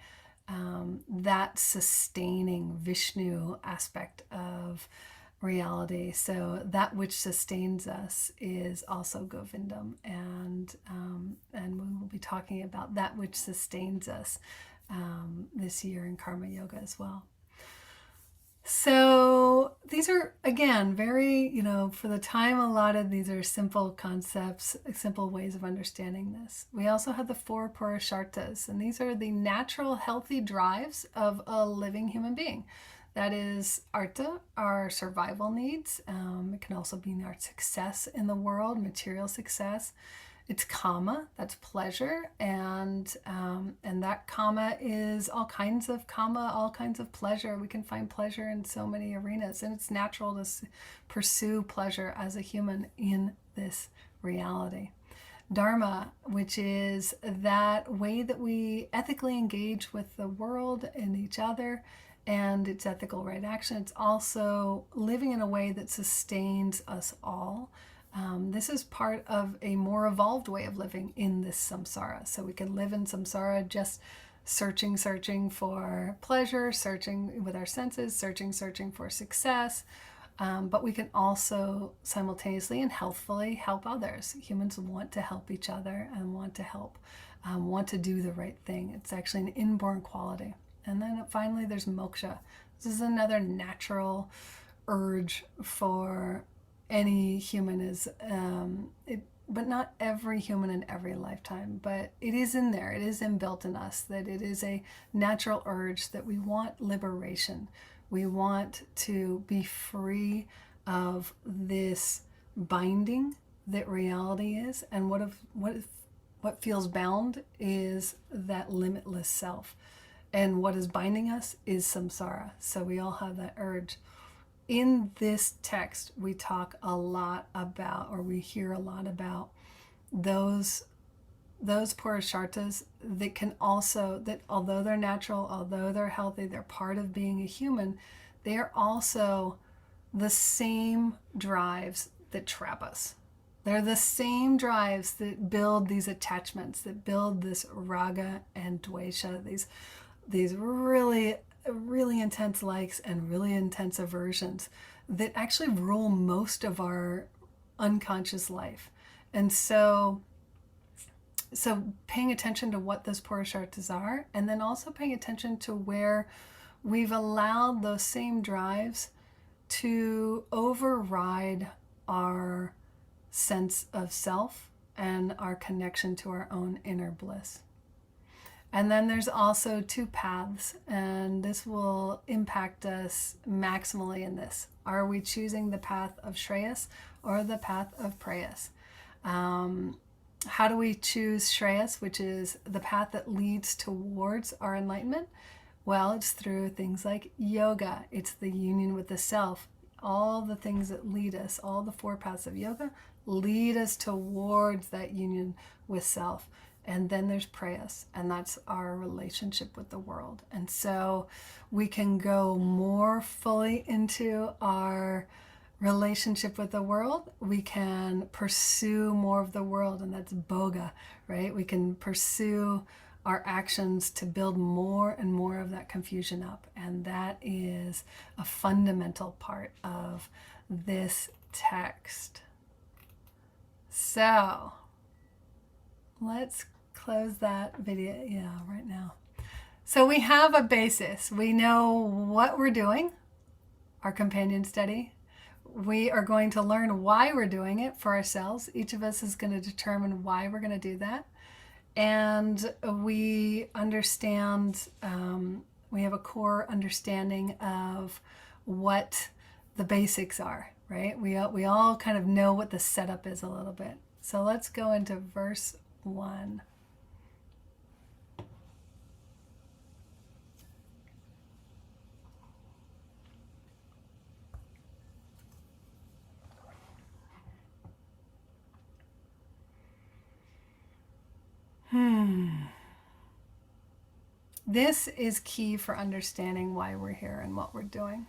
that sustaining Vishnu aspect of reality. So that which sustains us is also Govindam, and we will be talking about that which sustains us this year in Karma Yoga as well. So these are, again, very, for the time allotted, these are simple concepts, simple ways of understanding this. We also have the 4 Purusharthas, and these are the natural, healthy drives of a living human being. That is Artha, our survival needs. It can also be our success in the world, material success. It's Kama, that's pleasure, and that Kama is all kinds of pleasure. We can find pleasure in so many arenas, and it's natural to pursue pleasure as a human in this reality. Dharma, which is that way that we ethically engage with the world and each other, and it's ethical right action. It's also living in a way that sustains us all. This is part of a more evolved way of living in this samsara. So we can live in samsara just searching for pleasure, searching with our senses, searching for success. But we can also simultaneously and healthfully help others. Humans want to help each other and want to do the right thing. It's actually an inborn quality. And then finally, there's moksha. This is another natural urge for any human, but not every human in every lifetime, but it is in there. It is inbuilt in us that it is a natural urge that we want liberation. We want to be free of this binding that reality is, and what feels bound is that limitless self. And what is binding us is samsara. So we all have that urge. In this text, we talk a lot about, or we hear a lot about, those Purusharthas that can also, that although they're natural, although they're healthy, they're part of being a human, they are also the same drives that trap us. They're the same drives that build these attachments, that build this raga and dvesha, these really intense likes and really intense aversions that actually rule most of our unconscious life. And so paying attention to what those Purusharthas are, and then also paying attention to where we've allowed those same drives to override our sense of self and our connection to our own inner bliss. And then there's also 2 paths, and this will impact us maximally in this. Are we choosing the path of Shreyas or the path of Preyas? How do we choose Shreyas, which is the path that leads towards our enlightenment? Well, it's through things like yoga. It's the union with the self. All the things that lead us, all the 4 paths of yoga lead us towards that union with self. And then there's prayas, and that's our relationship with the world. And so we can go more fully into our relationship with the world. We can pursue more of the world, and that's boga, right? We can pursue our actions to build more and more of that confusion up. And that is a fundamental part of this text. So let's close that video, right now. So we have a basis. We know what we're doing, our companion study. We are going to learn why we're doing it for ourselves. Each of us is going to determine why we're going to do that. And we understand, we have a core understanding of what the basics are, right? We all kind of know what the setup is a little bit. So let's go into verse 1. This is key for understanding why we're here and what we're doing.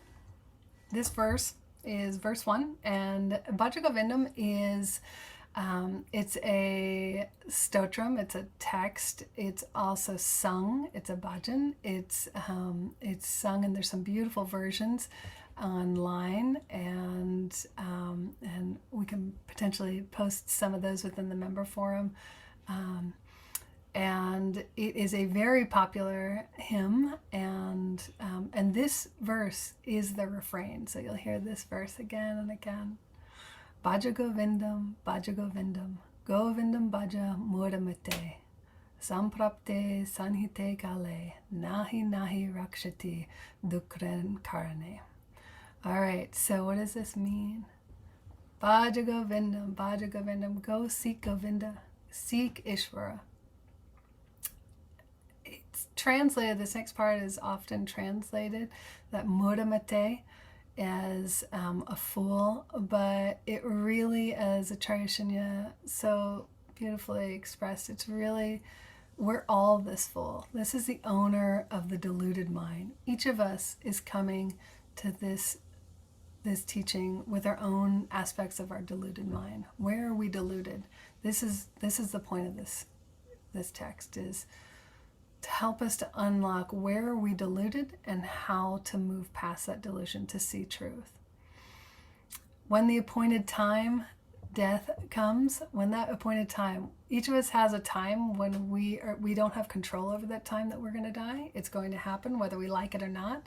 This verse is verse 1, and Bhaja Govindam is, it's a stotram, it's a text, it's also sung, it's a bhajan, it's sung, and there's some beautiful versions online, and we can potentially post some of those within the member forum. And it is a very popular hymn, and this verse is the refrain. So you'll hear this verse again and again. Bhaja Govindam, Bhaja Govindam, Govindam Bhaja Mudamate, Samprapte Sanhite Kale, Nahi Nahi Rakshati Dukren Karane. All right, so what does this mean? Bhaja Govindam, go seek Govinda, seek Ishvara. Translated, this next part is often translated, that mudamate, as a fool, but it really, as Acharya Shunya so beautifully expressed, it's really, we're all this fool. This is the owner of the deluded mind. Each of us is coming to this teaching with our own aspects of our deluded mind. Where are we deluded? This is the point of this text, is to help us to unlock where are we deluded and how to move past that delusion to see truth. When the appointed time, death comes, when that appointed time, each of us has a time when we don't have control over that time that we're going to die. It's going to happen whether we like it or not.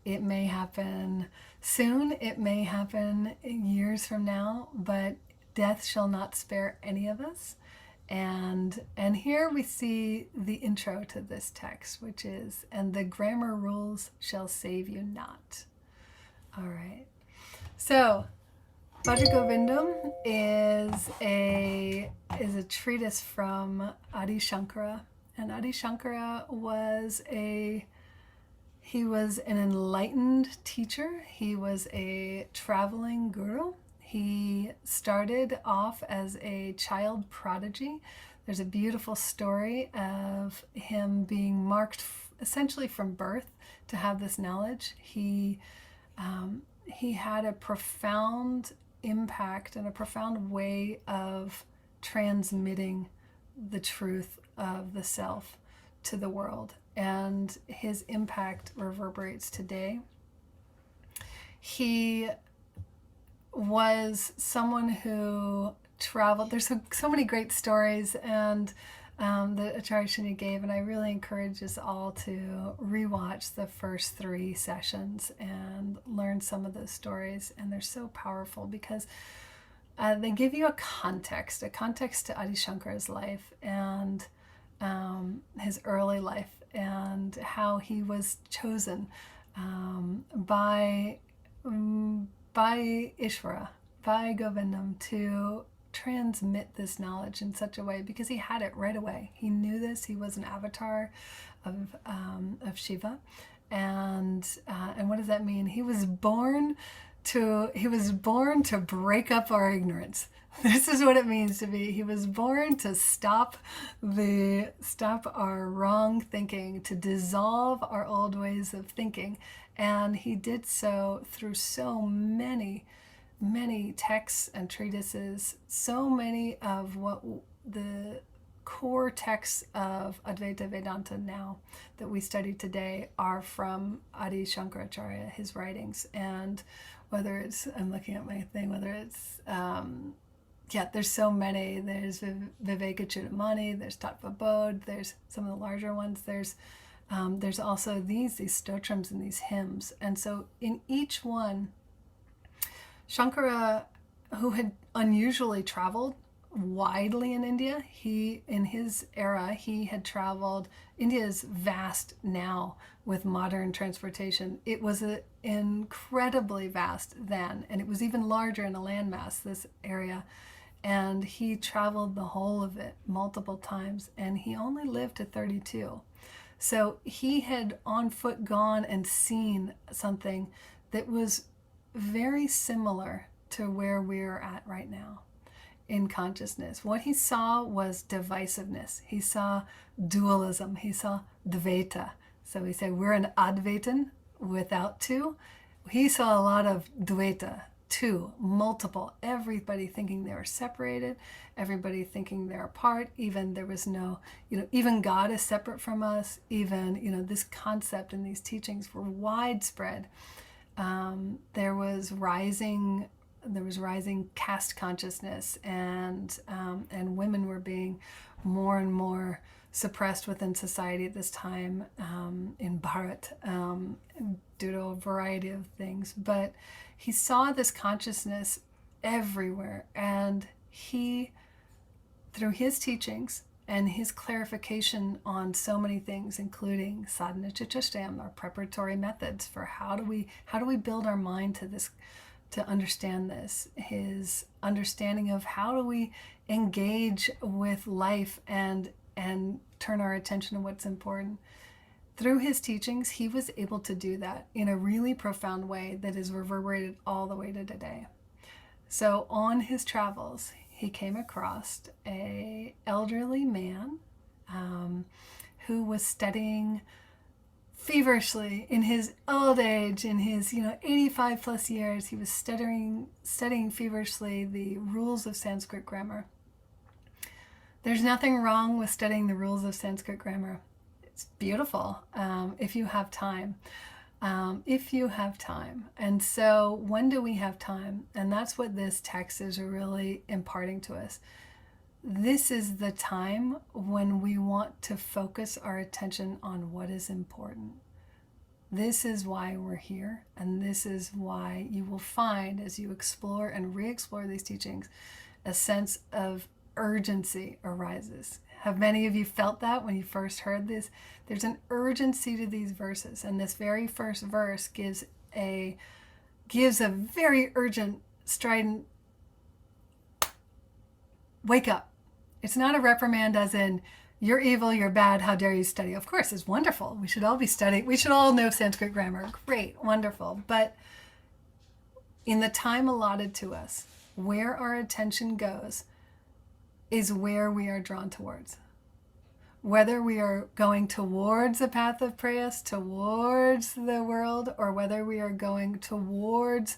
It may happen soon, it may happen years from now, but death shall not spare any of us. And here we see the intro to this text, which is, and the grammar rules shall save you not. All right. So Bhaja Govindam is a treatise from Adi Shankara, and Adi Shankara was an enlightened teacher. He was a traveling guru. He started off as a child prodigy. There's a beautiful story of him being marked essentially from birth to have this knowledge. He had a profound impact and a profound way of transmitting the truth of the self to the world, and his impact reverberates today. He was someone who traveled. There's so many great stories and that Acharya Shunya gave, and I really encourage us all to rewatch the first 3 sessions and learn some of those stories. And they're so powerful because they give you a context to Adi Shankara's life and his early life, and how he was chosen by Ishvara, by Govindam, to transmit this knowledge in such a way, because he had it right away. He knew this. He was an avatar of Shiva, and what does that mean? He was born he was born to break up our ignorance. This is what it means to be. He was born to stop our wrong thinking, to dissolve our old ways of thinking. And he did so through so many texts and treatises, so many of what the core texts of Advaita Vedanta now that we study today are from Adi Shankaracharya, his writings. And whether it's, I'm looking at my thing, whether it's, there's so many. There's Vivekachudamani, there's Tattva Bodh, there's some of the larger ones. There's also these stotrams and these hymns. And so in each one, Shankara, who had unusually traveled widely in India, in his era, he had traveled. India is vast now with modern transportation. It was incredibly vast then, and it was even larger in a landmass, this area. And he traveled the whole of it multiple times, and he only lived to 32. So he had on foot gone and seen something that was very similar to where we're at right now in consciousness. What he saw was divisiveness. He saw dualism. He saw Dvaita. So we say we're an Advaitin without two. He saw a lot of Dvaita, two, multiple, everybody thinking they were separated, everybody thinking they're apart, even there was no, even God is separate from us, even, this concept and these teachings were widespread. There was rising caste consciousness, and women were being more and more suppressed within society at this time in Bharat due to a variety of things. But he saw this consciousness everywhere, and he, through his teachings and his clarification on so many things, including sadhana chittashtayam, our preparatory methods for how do we build our mind to this, to understand this, his understanding of how do we engage with life and turn our attention to what's important. Through his teachings, he was able to do that in a really profound way that is reverberated all the way to today. So on his travels, he came across an elderly man who was studying feverishly in his old age, in his 85 plus years. He was studying feverishly the rules of Sanskrit grammar. There's nothing wrong with studying the rules of Sanskrit grammar. It's beautiful if you have time. And so when do we have time? And that's what this text is really imparting to us. This is the time when we want to focus our attention on what is important. This is why we're here, and this is why you will find, as you explore and re-explore these teachings, a sense of urgency arises. Have many of you felt that when you first heard this? There's an urgency to these verses, and this very first verse gives a very urgent, strident wake up. It's not a reprimand as in, you're evil, you're bad, how dare you study? Of course, it's wonderful. We should all be studying. We should all know Sanskrit grammar. Great, wonderful. But in the time allotted to us, where our attention goes is where we are drawn towards. Whether we are going towards the path of prayas, towards the world, or whether we are going towards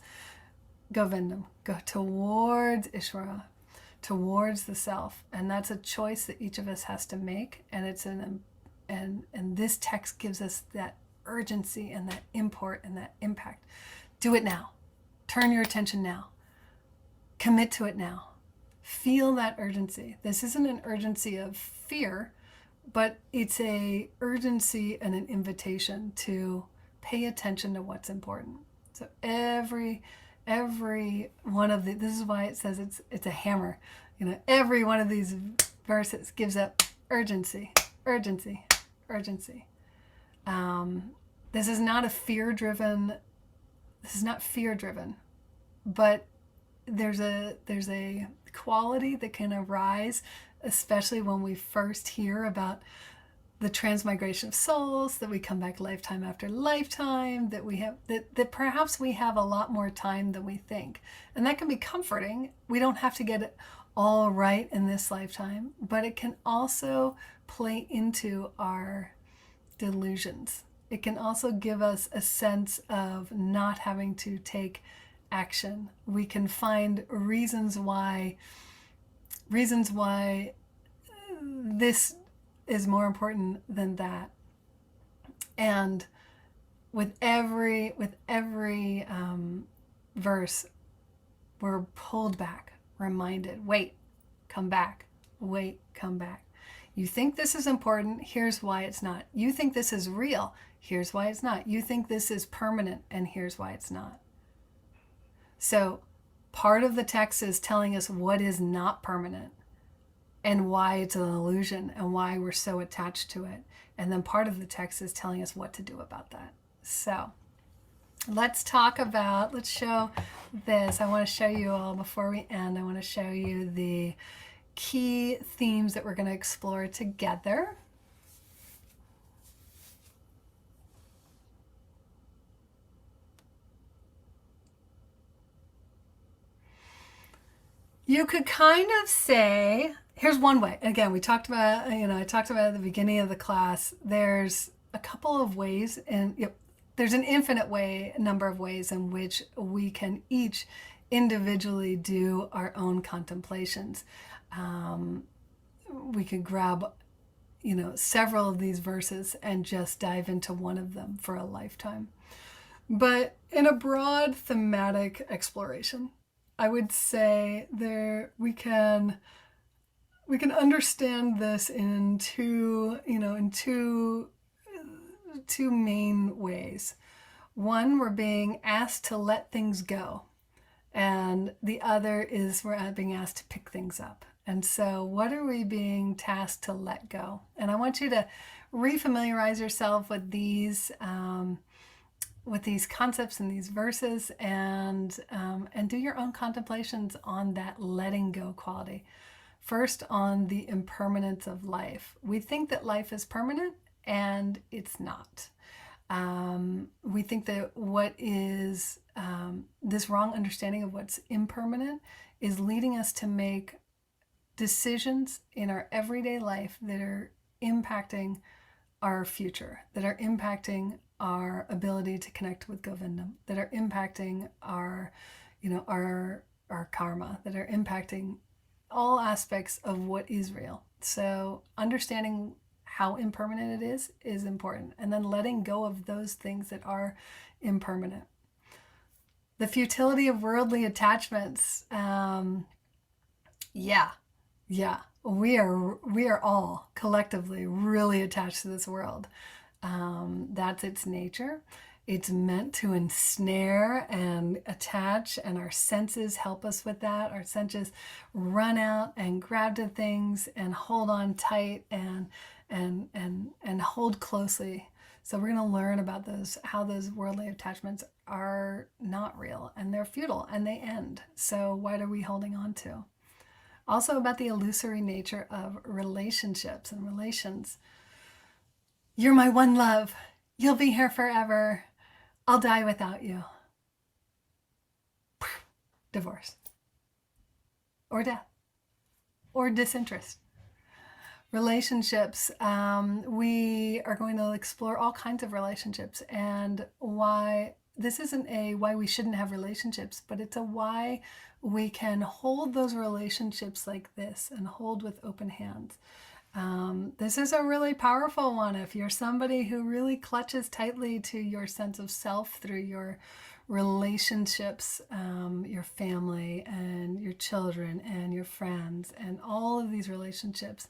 Govindam, go towards Ishvara, towards the self. And that's a choice that each of us has to make. And and this text gives us that urgency and that import and that impact. Do it now. Turn your attention now. Commit to it now. Feel that urgency. This isn't an urgency of fear, but it's a urgency and an invitation to pay attention to what's important. So every one of this is why it says it's a hammer. Every one of these verses gives up urgency, urgency, urgency. This is not fear-driven, but there's a quality that can arise, especially when we first hear about the transmigration of souls, that we come back lifetime after lifetime, that we have that perhaps we have a lot more time than we think. And that can be comforting. We don't have to get it all right in this lifetime, but it can also play into our delusions. It can also give us a sense of not having to take action. We can find reasons why this is more important than that. And with every verse, we're pulled back, reminded, wait, come back, wait, come back. You think this is important, here's why it's not. You think this is real, here's why it's not. You think this is permanent, and here's why it's not. So part of the text is telling us what is not permanent and why it's an illusion and why we're so attached to it. And then part of the text is telling us what to do about that. So let's show this. I want to show you all before we end. I want to show you the key themes that we're going to explore together. You could kind of say, here's one way. Again, we talked about, I talked about at the beginning of the class, there's a couple of ways, and there's an infinite number of ways in which we can each individually do our own contemplations. We could grab, several of these verses and just dive into one of them for a lifetime. But in a broad thematic exploration, I would say we can understand this in two main ways. One, we're being asked to let things go, and the other is we're being asked to pick things up. And so what are we being tasked to let go? And I want you to refamiliarize yourself with these concepts and these verses, and do your own contemplations on that letting go quality. First, on the impermanence of life. We think that life is permanent, and it's not. We think that what is this wrong understanding of what's impermanent is leading us to make decisions in our everyday life that are impacting our future, that are impacting our ability to connect with Govindam, that are impacting our karma, that are impacting all aspects of what is real. So understanding how impermanent it is important, and then letting go of those things that are impermanent. The futility of worldly attachments. We are all collectively really attached to this world. That's its nature. It's meant to ensnare and attach, and our senses help us with that. Our senses run out and grab to things and hold on tight and hold closely. So we're going to learn about how those worldly attachments are not real, and they're futile, and they end. So what are we holding on to? Also about the illusory nature of relationships and relations. You're my one love. You'll be here forever. I'll die without you. Divorce. Or death. Or disinterest. Relationships. We are going to explore all kinds of relationships, and why this isn't a why we shouldn't have relationships, but it's a why we can hold those relationships like this and hold with open hands. This is a really powerful one. If you're somebody who really clutches tightly to your sense of self through your relationships, your family and your children and your friends and all of these relationships,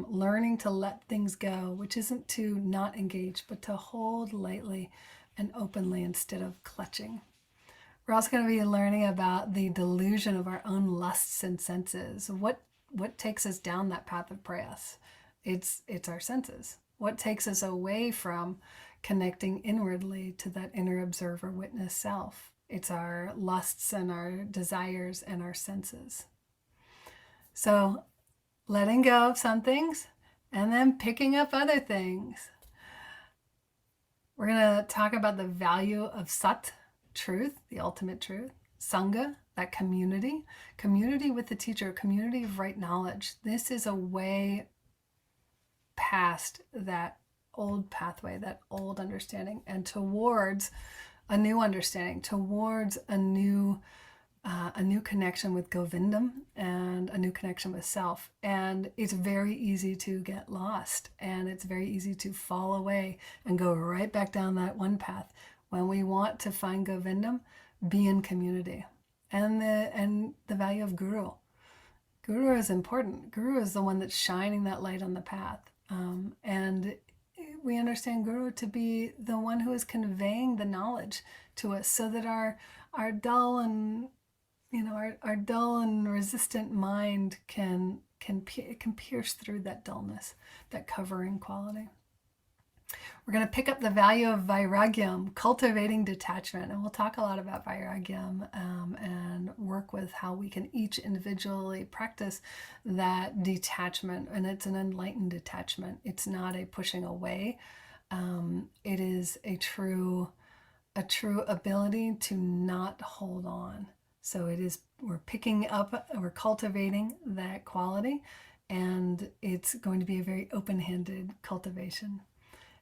learning to let things go, which isn't to not engage, but to hold lightly and openly instead of clutching. We're also going to be learning about the delusion of our own lusts and senses. What takes us down that path of prayas? It's our senses. What takes us away from connecting inwardly to that inner observer witness self? It's our lusts and our desires and our senses. So letting go of some things, and then picking up other things. We're going to talk about the value of Sat, truth, the ultimate truth, Sangha, that community with the teacher, community of right knowledge. This is a way past that old pathway, that old understanding, and towards a new understanding, towards a new connection with Govindam and a new connection with self. And it's very easy to get lost, and it's very easy to fall away and go right back down that one path. When we want to find Govindam, be in community. And the value of Guru. Guru is important. Guru is the one that's shining that light on the path. And we understand Guru to be the one who is conveying the knowledge to us, so that our dull and our dull and resistant mind can pierce through that dullness, that covering quality. We're going to pick up the value of vairagyam, cultivating detachment, and we'll talk a lot about vairagyam and work with how we can each individually practice that detachment. And it's an enlightened detachment. It's not a pushing away. It is a true ability to not hold on. So we're picking up, we're cultivating that quality, and it's going to be a very open-handed cultivation.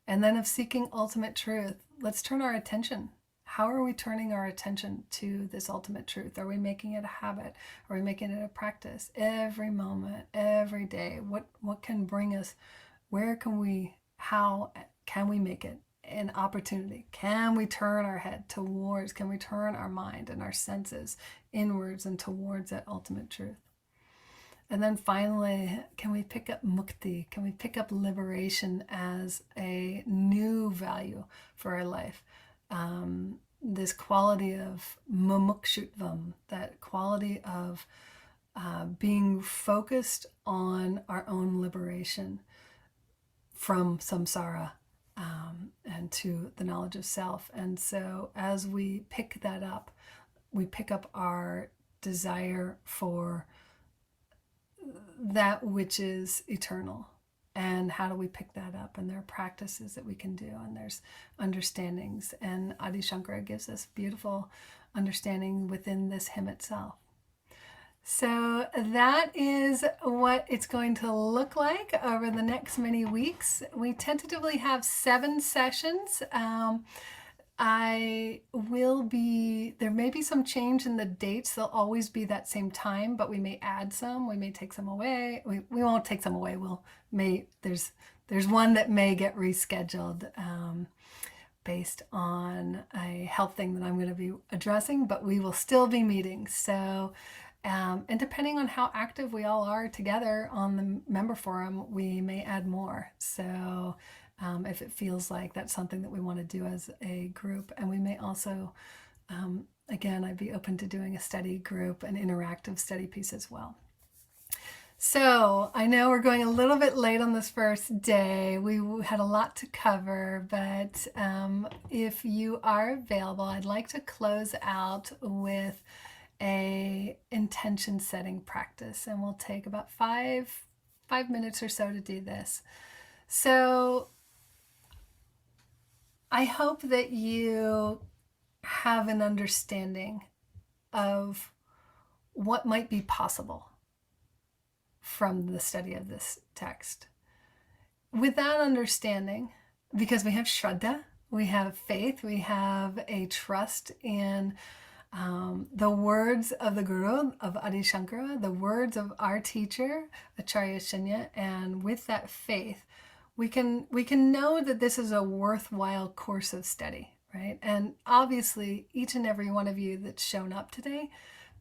And then of seeking ultimate truth, let's turn our attention. How are we turning our attention to this ultimate truth? Are we making it a habit? Are we making it a practice? Every moment, every day, what can bring us, how can we make it an opportunity? Can we turn our head towards, can we turn our mind and our senses inwards and towards that ultimate truth? And then finally, can we pick up mukti? Can we pick up liberation as a new value for our life? This quality of mumukshutvam, that quality of being focused on our own liberation from samsara and to the knowledge of self. And so as we pick that up, we pick up our desire for that which is eternal. And how do we pick that up? And there are practices that we can do, and there's understandings. And Adi Shankara gives us beautiful understanding within this hymn itself. So that is what it's going to look like over the next many weeks. We tentatively have 7 sessions. There may be some change in the dates. They'll always be that same time, but we may add some. We may take some away. We won't take some away. There's one that may get rescheduled based on a health thing that I'm going to be addressing, but we will still be meeting. So, and depending on how active we all are together on the member forum, we may add more. So if it feels like that's something that we want to do as a group. And we may also, again, I'd be open to doing a study group, an interactive study piece as well. So I know we're going a little bit late on this first day. We had a lot to cover, but if you are available, I'd like to close out with a intention setting practice, and we'll take about five minutes or so to do this. So I hope that you have an understanding of what might be possible from the study of this text. With that understanding, because we have Shraddha, we have faith, we have a trust in the words of the Guru, of Adi Shankara, the words of our teacher, Acharya Shunya, and with that faith, we can know that this is a worthwhile course of study, right? And obviously, each and every one of you that's shown up today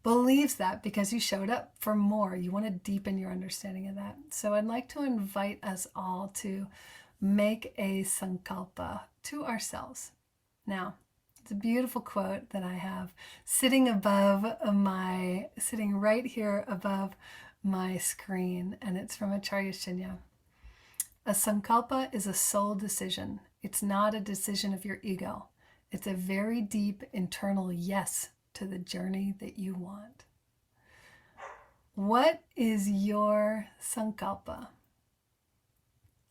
believes that because you showed up for more. You want to deepen your understanding of that. So I'd like to invite us all to make a Sankalpa to ourselves. Now, it's a beautiful quote that I have sitting right here above my screen, and it's from Acharya Shunya. A Sankalpa is a soul decision. It's not a decision of your ego. It's a very deep internal yes to the journey that you want. What is your Sankalpa?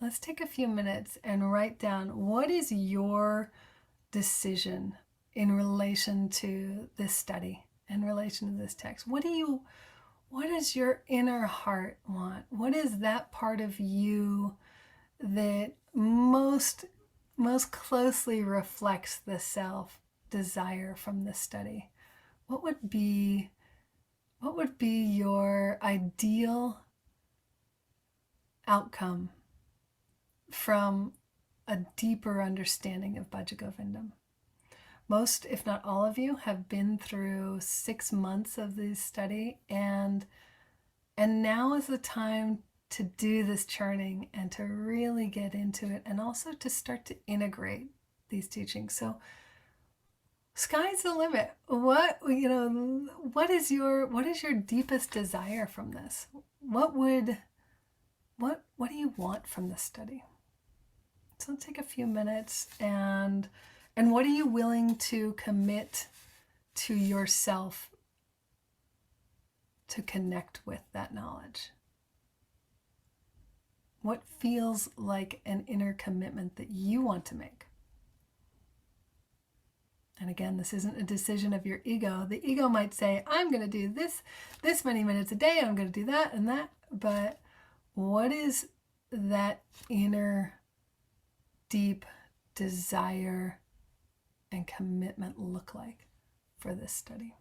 let's take a few minutes and write down, what is your decision in relation to this study, in relation to this text? What does your inner heart want? What is that part of you that most closely reflects the self desire from this study? What would be your ideal outcome from a deeper understanding of Bhaja Govindam? Most, if not all of you, have been through 6 months of this study, and now is the time to do this churning and to really get into it, and also to start to integrate these teachings. So sky's the limit. What is your deepest desire from this? What do you want from this study? So take a few minutes, and what are you willing to commit to yourself to connect with that knowledge? What feels like an inner commitment that you want to make? And again, this isn't a decision of your ego. The ego might say, I'm going to do this many minutes a day, and I'm going to do that and that. But what is that inner deep desire and commitment look like for this study?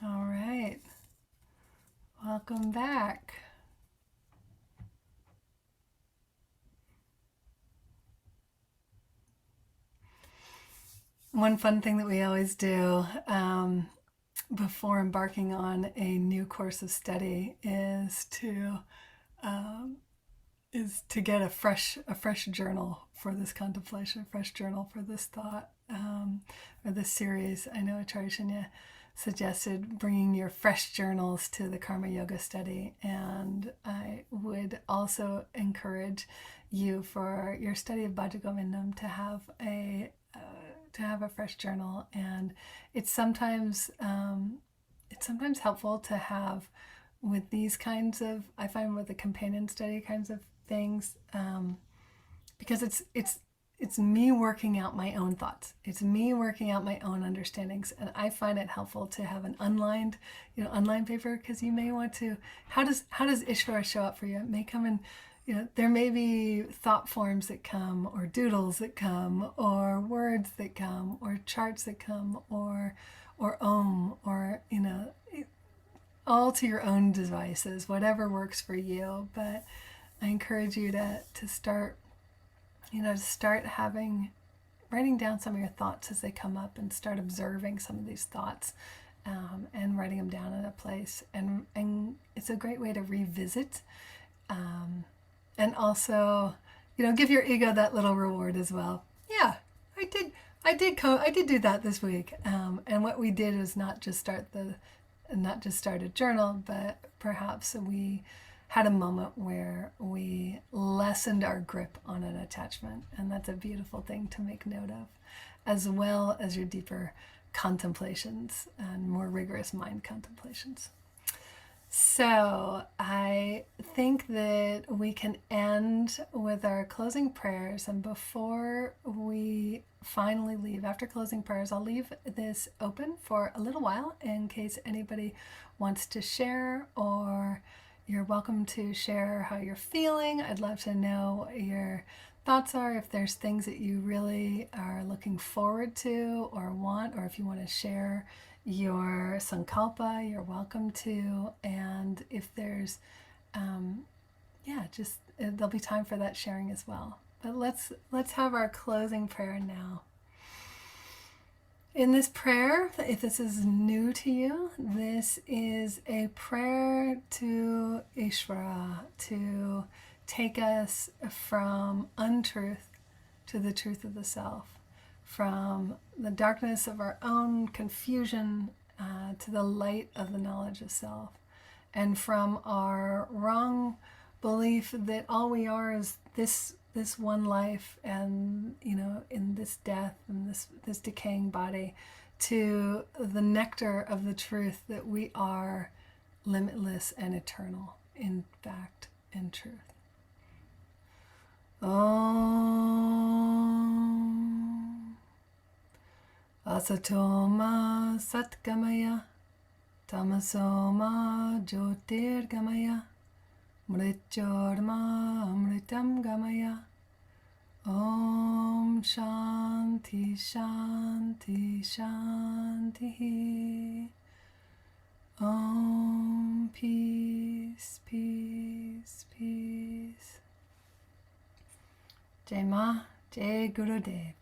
All right. Welcome back. One fun thing that we always do before embarking on a new course of study is to get a fresh journal for this contemplation, a fresh journal for this thought, or this series. I know Acharya Shunya suggested bringing your fresh journals to the Karma Yoga study, and I would also encourage you, for your study of Bhaja Govindam, to have a fresh journal. And it's sometimes helpful to have with these kinds of, I find with the companion study kinds of things, because it's me working out my own thoughts. It's me working out my own understandings. And I find it helpful to have an unlined paper, because you may want to, how does Ishvara show up for you? It may come in, there may be thought forms that come, or doodles that come, or words that come, or charts that come, or om, or, all to your own devices, whatever works for you. But I encourage you to start writing down some of your thoughts as they come up, and start observing some of these thoughts, and writing them down in a place. And it's a great way to revisit, and also, give your ego that little reward as well. Yeah, I did do that this week. And what we did is not just start a journal, but perhaps we had a moment where we lessened our grip on an attachment. And that's a beautiful thing to make note of, as well as your deeper contemplations and more rigorous mind contemplations. So I think that we can end with our closing prayers. And before we finally leave, after closing prayers, I'll leave this open for a little while in case anybody wants to share, or you're welcome to share how you're feeling. I'd love to know what your thoughts are, if there's things that you really are looking forward to or want, or if you want to share your Sankalpa, you're welcome to. And if there's, just there'll be time for that sharing as well. But let's have our closing prayer now. In this prayer, if this is new to you, this is a prayer to Ishvara to take us from untruth to the truth of the self, from the darkness of our own confusion to the light of the knowledge of self, and from our wrong belief that all we are is this one life, and in this death and this decaying body, to the nectar of the truth that we are limitless and eternal, in fact, in truth. Om Asatoma Satgamaya Tamasoma Jyotirgamaya Mrityurma Amritam Gamaya. Om Shanti Shanti Shanti. Om Peace Peace Peace. Jai Ma, Jai Gurudev.